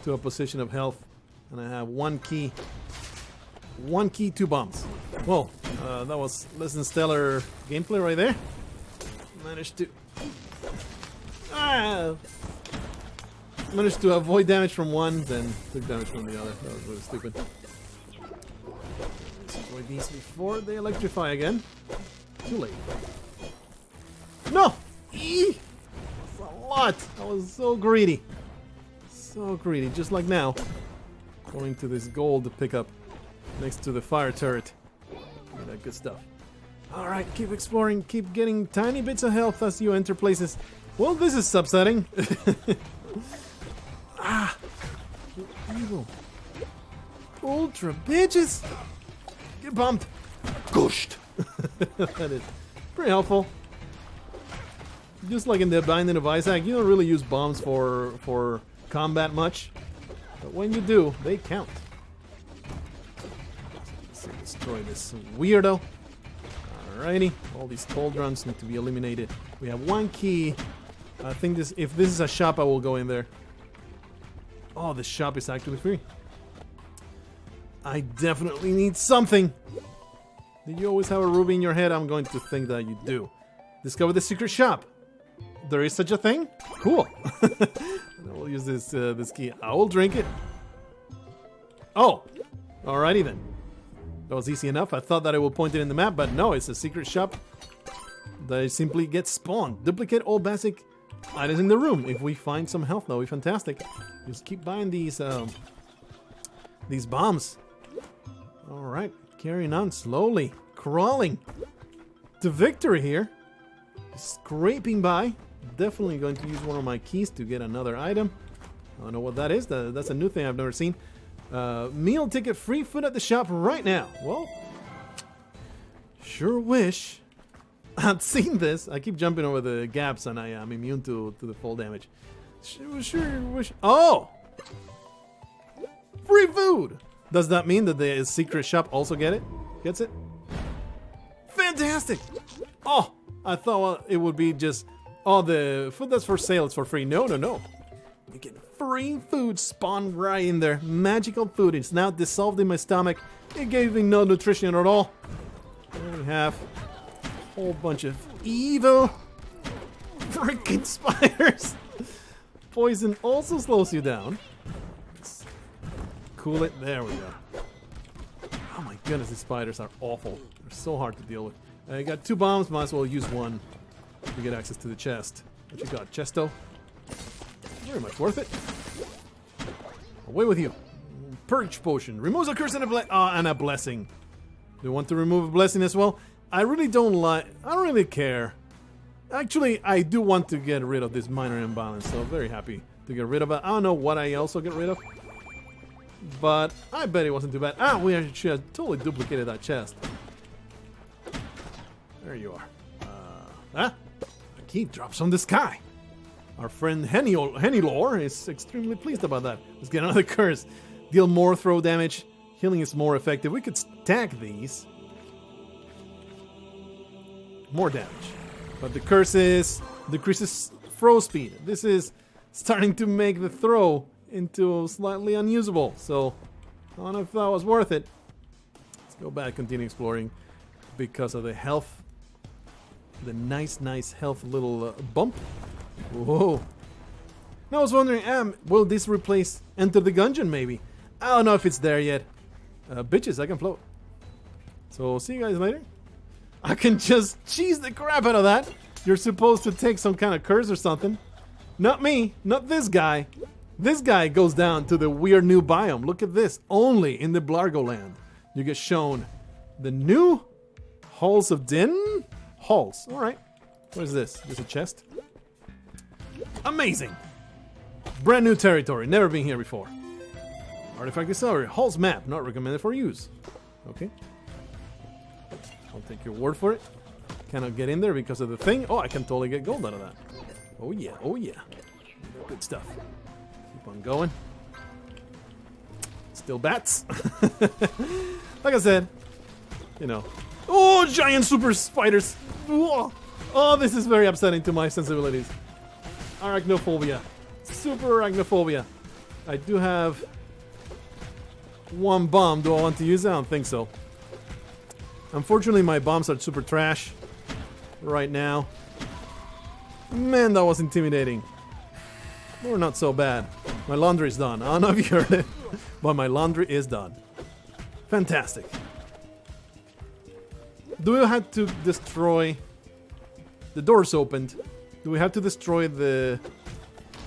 to a position of health. And I have one key. One key, 2 bombs. Whoa, that was less than stellar gameplay right there. Managed to... Managed to avoid damage from one, then took damage from the other. That was really stupid. Avoid these before they electrify again. Too late. No! Eee! That's a lot! I was so greedy. So greedy, just like now. Going to this gold to pick up next to the fire turret. Yeah, that good stuff. Alright, keep exploring, keep getting tiny bits of health as you enter places. Well, this is upsetting. Evil. Ultra bitches! Get bumped! Gushed! That is pretty helpful. Just like in the Binding of Isaac, you don't really use bombs for combat much. But when you do, they count. Let's destroy this weirdo. Alrighty. All these cauldrons need to be eliminated. We have one key. I think this, if this is a shop, I will go in there. Oh, the shop is actually free. I definitely need something. Did you always have a ruby in your head? I'm going to think that you do. Discover the secret shop. There is such a thing? Cool. I will use this key. I will drink it. Oh, alrighty then. That was easy enough. I thought that it would point it in the map, but no, it's a secret shop that simply gets spawned. Duplicate all basic items in the room. If we find some health, that would be fantastic. Just keep buying these bombs. All right, carrying on slowly, crawling to victory here. Scraping by. Definitely going to use one of my keys to get another item. I don't know what that is. That's a new thing I've never seen. Meal ticket, free food at the shop right now. Well, sure wish I'd seen this. I keep jumping over the gaps and I am immune to the full damage. Sure wish. Oh! Free food! Does that mean that the secret shop also gets it? Fantastic! Oh! I thought it would be just, oh, the food that's for sale is for free. No. You get free food spawned right in there. Magical food. It's now dissolved in my stomach. It gave me no nutrition at all. And we have a whole bunch of evil freaking spiders. Poison also slows you down. Let's cool it. There we go. Oh my goodness, these spiders are awful. They're so hard to deal with. I got 2 bombs, might as well use one to get access to the chest. What you got, Chesto? Very much worth it. Away with you. Purge potion. Removes a curse and a blessing. Do you want to remove a blessing as well? I really don't really care. Actually, I do want to get rid of this minor imbalance, so I'm very happy to get rid of it. I don't know what I also get rid of, but I bet it wasn't too bad. Ah, we should have totally duplicated that chest. There you are. A key drops from the sky. Our friend Hennylore is extremely pleased about that. Let's get another curse. Deal more throw damage. Healing is more effective. We could stack these. More damage. But the curse decreases throw speed. This is starting to make the throw into slightly unusable. So, I don't know if that was worth it. Let's go back, continue exploring. Because of the health. The nice health little bump. Whoa. Now I was wondering, will this replace Enter the Gungeon maybe? I don't know if it's there yet. Bitches, I can float. So, see you guys later. I can just cheese the crap out of that. You're supposed to take some kind of curse or something. Not me. Not this guy. This guy goes down to the weird new biome. Look at this. Only in the Blargo land. You get shown the new Halls of Din? Halls. Alright. What is this? There's a chest. Amazing. Brand new territory. Never been here before. Artifact Accelerator. Halls map. Not recommended for use. Okay. I'll take your word for it. Cannot get in there because of the thing. Oh, I can totally get gold out of that. Oh yeah. Oh yeah. Good stuff. Keep on going. Still bats. Like I said, you know. Oh, giant super spiders. Whoa. Oh, this is very upsetting to my sensibilities. Arachnophobia. Super arachnophobia. I do have one bomb. Do I want to use it? I don't think so. Unfortunately, my bombs are super trash right now. Man, that was intimidating. Or not so bad. My laundry is done. I don't know if you heard it, but my laundry is done. Fantastic. Do we have to destroy... The door's opened. Do we have to destroy the...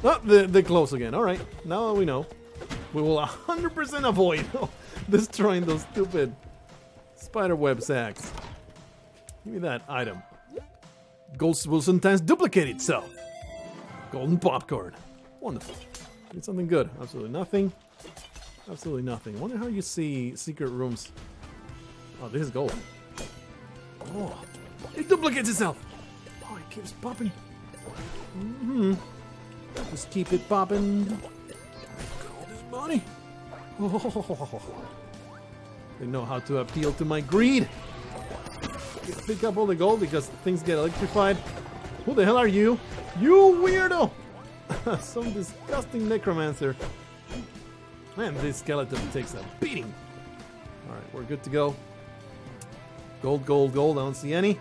Oh, the close again. Alright, now we know. We will 100% avoid destroying those stupid spiderweb sacks. Give me that item. Ghosts will sometimes duplicate itself. Golden popcorn. Wonderful. Need something good. Absolutely nothing. Absolutely nothing. Wonder how you see secret rooms. Oh, this is gold. Oh, it duplicates itself. Oh, it keeps popping. Just keep it popping. Look at all this money. Oh, they know how to appeal to my greed. Pick up all the gold because things get electrified. Who the hell are you? You weirdo! Some disgusting necromancer. Man, this skeleton takes a beating. Alright, we're good to go. Gold, gold, gold. I don't see any.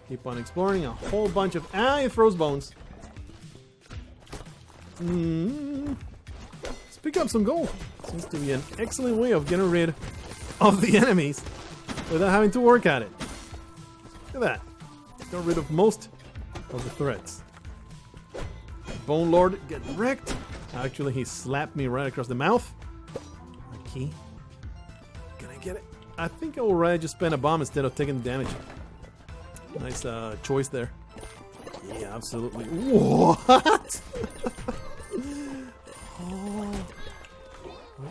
Keep on exploring. A whole bunch of... Ah, it throws bones. Let's pick up some gold. Seems to be an excellent way of getting rid of the enemies without having to work at it. Look at that. Got rid of most of the threats. Bone Lord, get wrecked. Actually, he slapped me right across the mouth. My key. Can I get it? I think I will rather just spend a bomb instead of taking the damage. Nice choice there. Yeah, absolutely. What?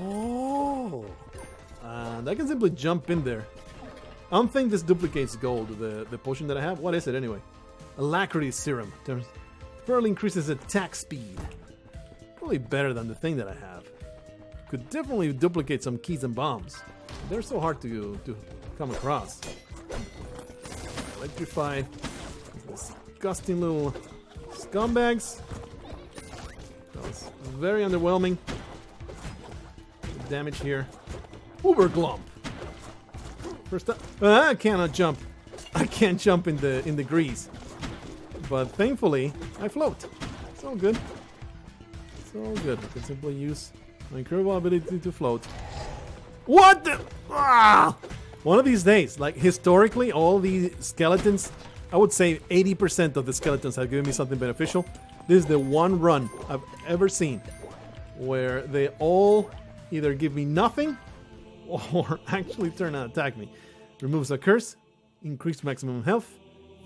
Oh. And I can simply jump in there. I don't think this duplicates gold, the potion that I have. What is it anyway? Alacrity serum. Temporarily increases attack speed. Probably better than the thing that I have. Could definitely duplicate some keys and bombs. They're so hard to come across. Electrified. Disgusting little scumbags. That was very underwhelming. The damage here. Uber Glump. First up, I cannot jump. I can't jump in the grease. But thankfully, I float. It's all good. It's all good. I can simply use my incredible ability to float. What the? Ah! One of these days, like historically, all these skeletons, I would say 80% of the skeletons have given me something beneficial. This is the one run I've ever seen where they all either give me nothing or actually turn and attack me. Removes a curse, increased maximum health,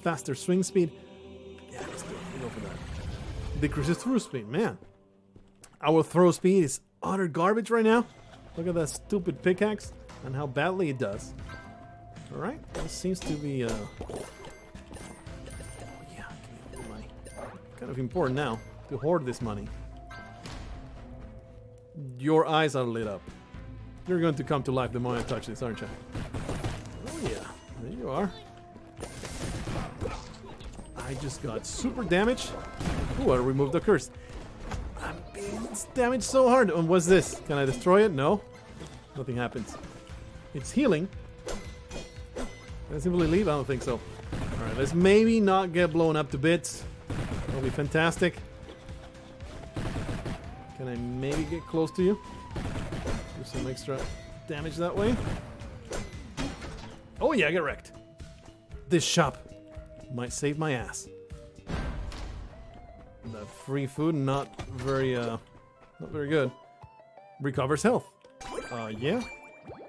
faster swing speed. Yeah, let's go for that. Decreases throw speed, man. Our throw speed is utter garbage right now. Look at that stupid pickaxe and how badly it does. Alright, this seems to be yeah, money. Kind of important now to hoard this money. Your eyes are lit up. You're going to come to life the moment I touch this, aren't you? Oh yeah, there you are. I just got super damage. Ooh, I removed the curse. I'm being damaged so hard. And what's this? Can I destroy it? No. Nothing happens. It's healing. Can I simply leave? I don't think so. Alright, let's maybe not get blown up to bits. That'll be fantastic. Can I maybe get close to you? Do some extra damage that way. Oh yeah, get wrecked. This shop might save my ass. That free food, not very good. Recovers health. Yeah.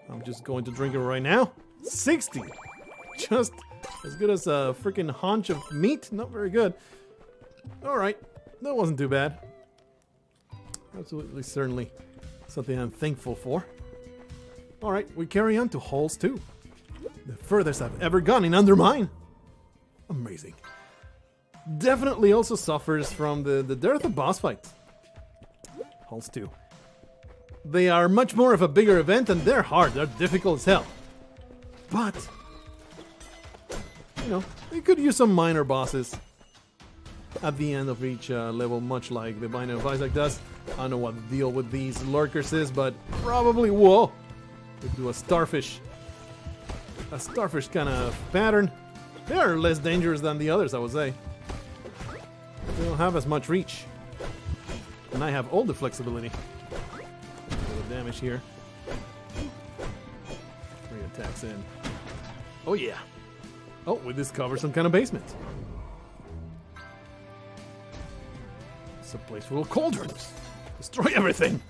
I'm just going to drink it right now. 60. Just as good as a freaking haunch of meat. Not very good. All right, that wasn't too bad. Absolutely, certainly something I'm thankful for. All right, we carry on to Halls 2. The furthest I've ever gone in UnderMine. Amazing. Definitely also suffers from the dearth of boss fights. Halls 2. They are much more of a bigger event and they're hard. They're difficult as hell. But, you know, you could use some minor bosses at the end of each level, much like the Binding of Isaac does. I don't know what the deal with these lurkers is, but probably, whoa, we do a starfish kind of pattern. They are less dangerous than the others, I would say. They don't have as much reach. And I have all the flexibility. A little damage here. 3 attacks in. Oh yeah. Oh, we discovered some kind of basement. It's a place full of cauldrons. Destroy everything.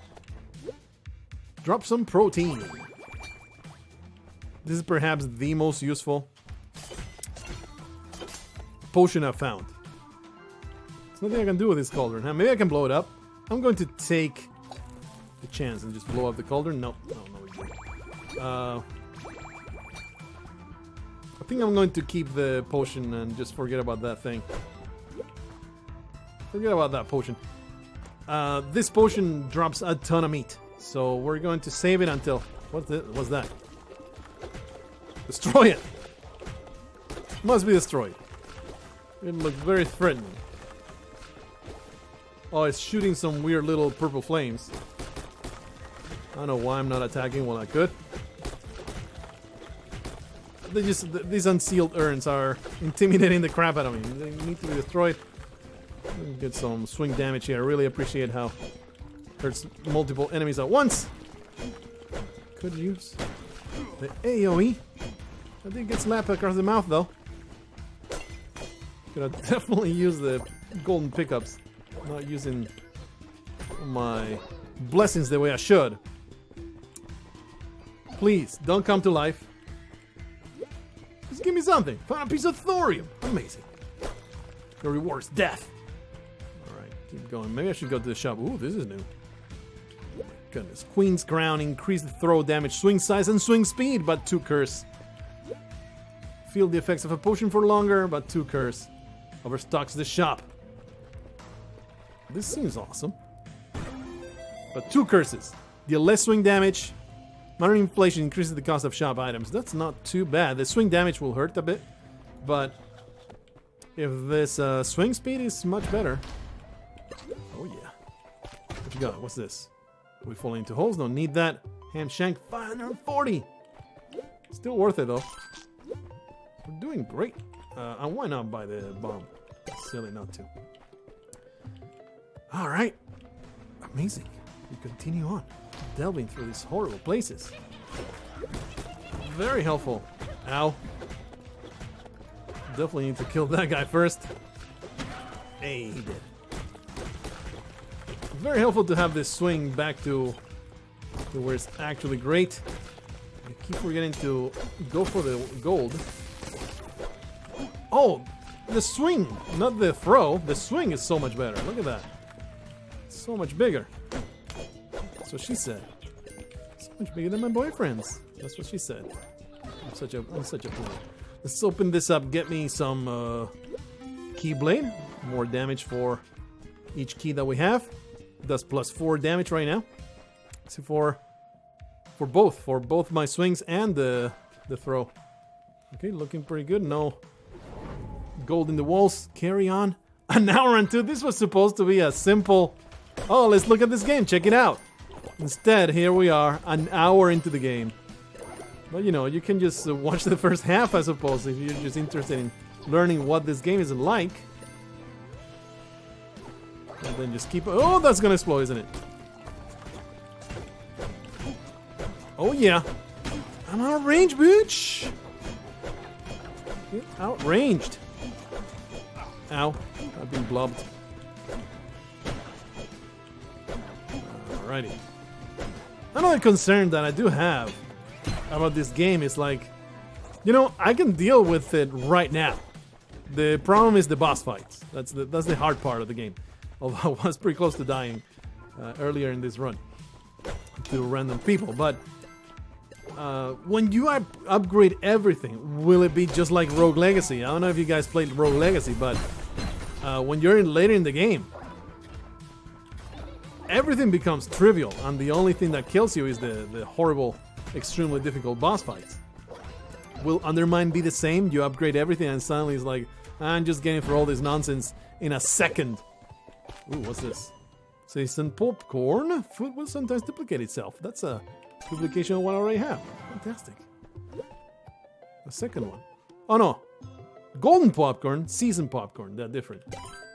Drop some protein. This is perhaps the most useful potion I've found. There's nothing I can do with this cauldron. Huh? Maybe I can blow it up. I'm going to take the chance and just blow up the cauldron. No, I think I'm going to keep the potion and just forget about that thing. Forget about that potion. This potion drops a ton of meat, so we're going to save it until... What's that? Destroy it! Must be destroyed. It looks very threatening. Oh, it's shooting some weird little purple flames. I don't know why I'm not attacking when I could. These unsealed urns are intimidating the crap out of me. They need to be destroyed. Get some swing damage here. I really appreciate how it hurts multiple enemies at once. Could use the AoE. I think it gets slapped across the mouth though. Could have definitely use the golden pickups. Not using my blessings the way I should. Please, don't come to life. Just give me something. Found a piece of thorium. Amazing. The reward's death. Alright, keep going. Maybe I should go to the shop. Ooh, this is new. Oh my goodness. Queen's Crown. Increase the throw damage, swing size, and swing speed, but 2 curse. Feel the effects of a potion for longer, but 2 curse. Overstocks the shop. This seems awesome. But 2 curses. Deal less swing damage. Minor inflation increases the cost of shop items. That's not too bad. The swing damage will hurt a bit. But if this swing speed is much better. Oh yeah. What you got? What's this? We fall into holes. Don't need that. Ham shank 540. Still worth it though. We're doing great. And why not buy the bomb? Silly not to. Alright. Amazing. We continue on. Delving through these horrible places. Very helpful. Ow. Definitely need to kill that guy first. Hey, he did. Very helpful to have this swing back to where it's actually great. I keep forgetting to go for the gold. Oh, the swing, not the throw. The swing is so much better. Look at that. So much bigger. That's what she said. So much bigger than my boyfriend's. That's what she said. I'm such a fool. Let's open this up. Get me some keyblade. More damage for each key that we have. Does +4 damage right now. So for both my swings and the throw. Okay, looking pretty good. No gold in the walls. Carry on. An hour and 2. This was supposed to be a simple. Oh, let's look at this game. Check it out. Instead, here we are, an hour into the game. But you know, you can just watch the first half, I suppose, if you're just interested in learning what this game is like. And then just keep... Oh, that's gonna explode, isn't it? Oh, yeah. I'm out of range, bitch! Get outranged. Ow. I've been blubbed. Alrighty. Another concern that I do have about this game is like, you know, I can deal with it right now. The problem is the boss fights. That's the hard part of the game. Although I was pretty close to dying earlier in this run to random people. But when you upgrade everything, will it be just like Rogue Legacy? I don't know if you guys played Rogue Legacy, but when you're later in the game, everything becomes trivial, and the only thing that kills you is the horrible, extremely difficult boss fights. Will UnderMine be the same? You upgrade everything and suddenly it's like, I'm just getting for all this nonsense in a second. Ooh, what's this? Seasoned popcorn. Food will sometimes duplicate itself. That's a duplication of what I already have. Fantastic. A second one. Oh no. Golden popcorn, seasoned popcorn. They're different.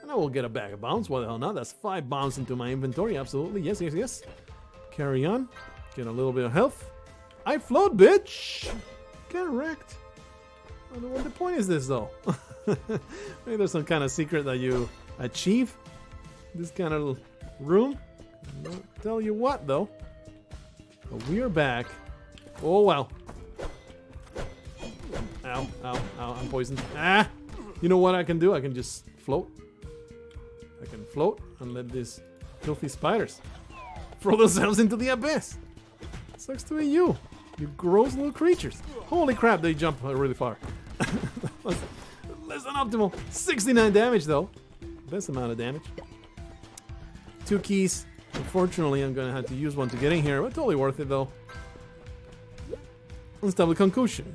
And I will get a bag of bounce. What the hell not? That's 5 bounce into my inventory. Absolutely. Yes, yes, yes. Carry on. Get a little bit of health. I float, bitch. Get wrecked. I don't know what the point is this though. Maybe there's some kind of secret that you achieve. This kind of room. I'll tell you what though. But we are back. Oh wow. Ow, ow, ow, I'm poisoned. Ah! You know what I can do? I can just float. I can float and let these filthy spiders throw themselves into the abyss. Sucks to be you. You gross little creatures. Holy crap, they jump really far. Less than optimal. 69 damage though. Best amount of damage. 2 keys. Unfortunately, I'm gonna have to use one to get in here, but totally worth it though. Unstable concoction.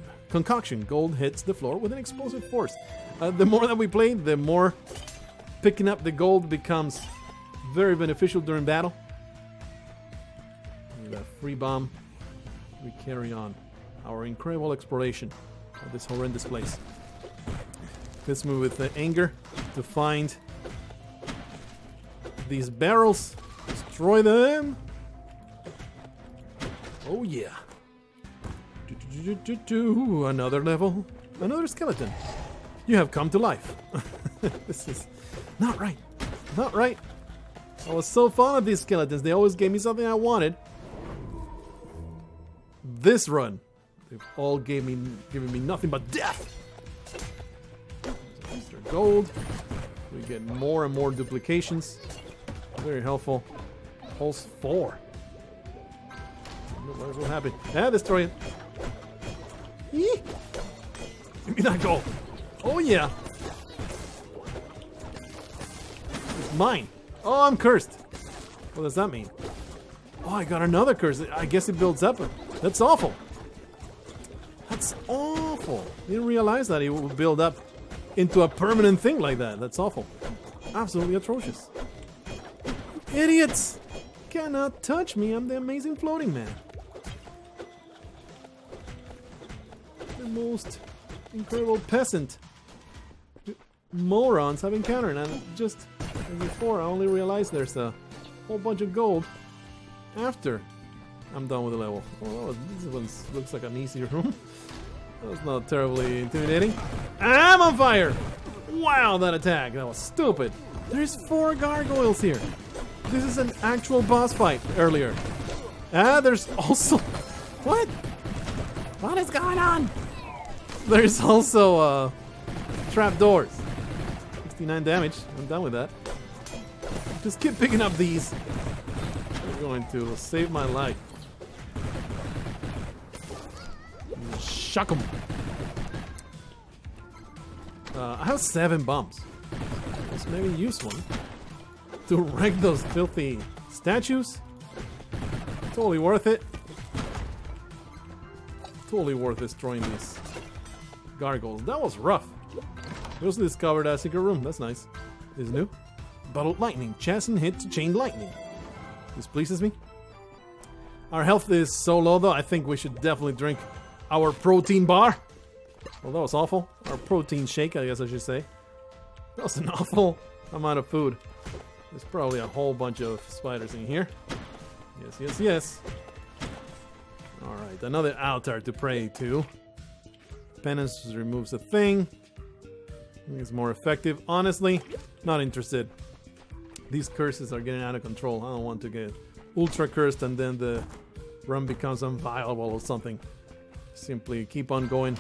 Gold hits the floor with an explosive force. The more that we play, the more picking up the gold becomes very beneficial during battle. With a free bomb, we carry on our incredible exploration of this horrendous place. Let's move with the anger to find these barrels. Destroy them. Oh yeah. Another level. Another skeleton. You have come to life. This is not right. Not right. I was so fond of these skeletons. They always gave me something I wanted. This run, they've all given me nothing but death. Extra gold. We get more and more duplications. Very helpful. Pulse 4. What will happen? Ah, destroy it. Eee. Give me that gold. Oh yeah. It's mine. Oh, I'm cursed. What does that mean? Oh, I got another curse. I guess it builds up. That's awful. That's awful. Didn't realize that it would build up into a permanent thing like that. That's awful. Absolutely atrocious. Idiots! Cannot touch me. I'm the amazing floating man. The most incredible peasant morons I've encountered. And just as before, I only realized there's a whole bunch of gold after I'm done with the level. Oh, this one looks like an easier room. That was not terribly intimidating. I'm on fire! Wow, that attack. That was stupid. There's 4 gargoyles here. This is an actual boss fight earlier. Ah, there's also... What? What is going on? There's also trapdoors. 69 damage. I'm done with that. Just keep picking up these. They're going to save my life. Shock 'em. I have 7 bombs. Let's maybe use one to wreck those filthy statues. Totally worth it. Totally worth destroying these gargoyles. That was rough. We also discovered a secret room. That's nice. This is new. Bottled lightning. Chest and hit to chain lightning. This pleases me. Our health is so low though, I think we should definitely drink our protein bar. Well, that was awful. Our protein shake, I guess I should say. That was an awful amount of food. There's probably a whole bunch of spiders in here. Yes, yes, yes. Alright, another altar to pray to. Penance removes a thing. I think it's more effective. Honestly, not interested. These curses are getting out of control. I don't want to get ultra cursed and then the run becomes unviable or something. Simply keep on going.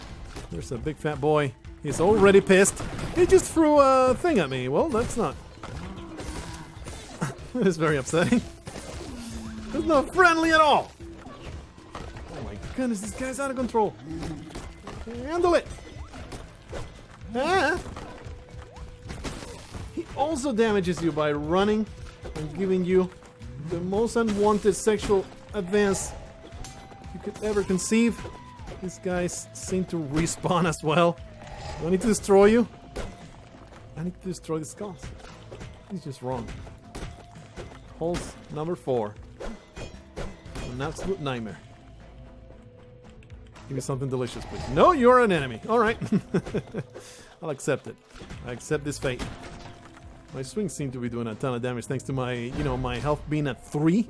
There's a big fat boy. He's already pissed. He just threw a thing at me. Well, that's not... It's very upsetting. It's not friendly at all. Oh my goodness, this guy's out of control. Handle it. Ah. He also damages you by running and giving you the most unwanted sexual advance you could ever conceive. These guys seem to respawn as well. Do I need to destroy you? I need to destroy the skulls. He's just wrong. Holes number 4. An absolute nightmare. Give me something delicious, please. No, you're an enemy. Alright. I'll accept it. I accept this fate. My swings seem to be doing a ton of damage thanks to my, you know, my health being at 3.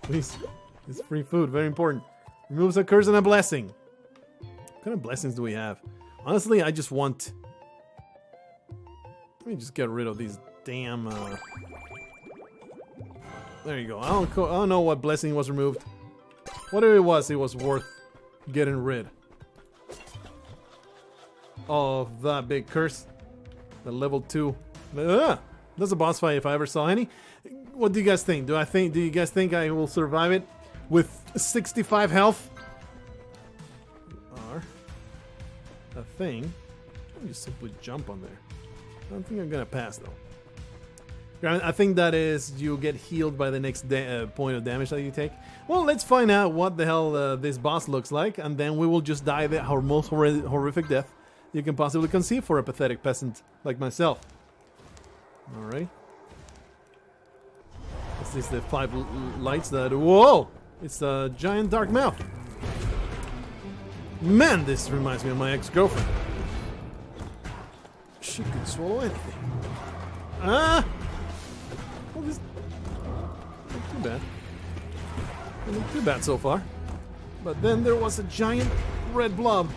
Please. It's free food. Very important. Removes a curse and a blessing. What kind of blessings do we have? Honestly, I just want... Let me just get rid of these damn... There you go. I don't know what blessing was removed. Whatever it was worth getting rid of that big curse. The level 2. That's a boss fight if I ever saw any. What do you guys think? Do you guys think I will survive it with 65 health? Or a thing. Let me just simply jump on there. I don't think I'm gonna pass though. I think that is you get healed by the next point of damage that you take. Well, let's find out what the hell this boss looks like, and then we will just die the most horrific death you can possibly conceive for a pathetic peasant like myself. Alright. Is this the 5 lights that... Whoa! It's a giant dark mouth. Man, this reminds me of my ex-girlfriend. She could swallow anything. Ah! Well, this... Not too bad. Not too bad so far. But then there was a giant red blob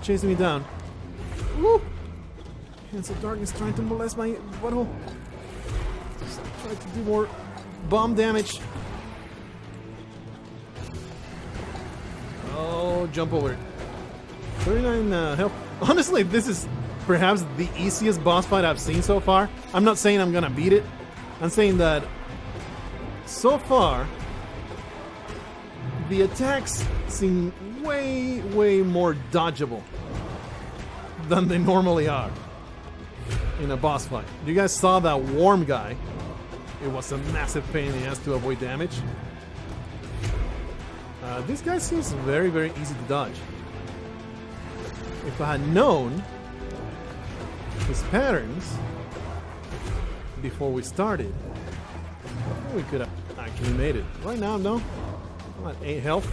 chasing me down. Woo! Hands of darkness trying to molest my butthole. Just try to do more bomb damage. Oh, jump over it. 39 health. Honestly, this is perhaps the easiest boss fight I've seen so far. I'm not saying I'm gonna beat it. I'm saying that so far the attacks seem way, way more dodgeable than they normally are in a boss fight. You guys saw that worm guy. It was a massive pain in the ass to avoid damage. This guy seems very, very easy to dodge. If I had known his patterns before we started, we could have actually made it. Right now, no. I'm at 8 health.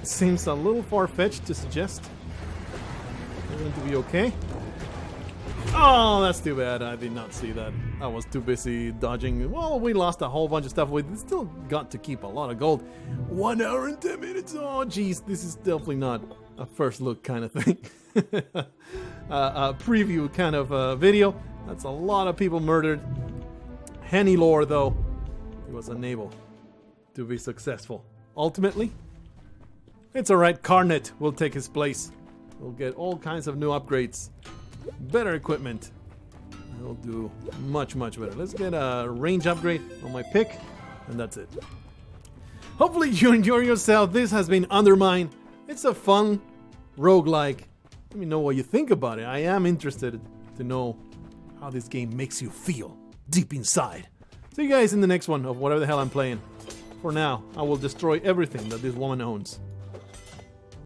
It seems a little far-fetched to suggest I'm going to be okay. Oh, that's too bad. I did not see that. I was too busy dodging. Well, we lost a whole bunch of stuff. We still got to keep a lot of gold. 1 hour and 10 minutes. Oh, geez. This is definitely not a first look kind of thing. A preview kind of video. That's a lot of people murdered. Henny lore, though, he was unable to be successful. Ultimately, it's alright. Carnet will take his place. We'll get all kinds of new upgrades. Better equipment. It'll do much, much better. Let's get a range upgrade on my pick, and that's it. Hopefully you enjoy yourself. This has been UnderMine. It's a fun roguelike. Let me know what you think about it. I am interested to know how this game makes you feel deep inside. See you guys in the next one of whatever the hell I'm playing. For now, I will destroy everything that this woman owns.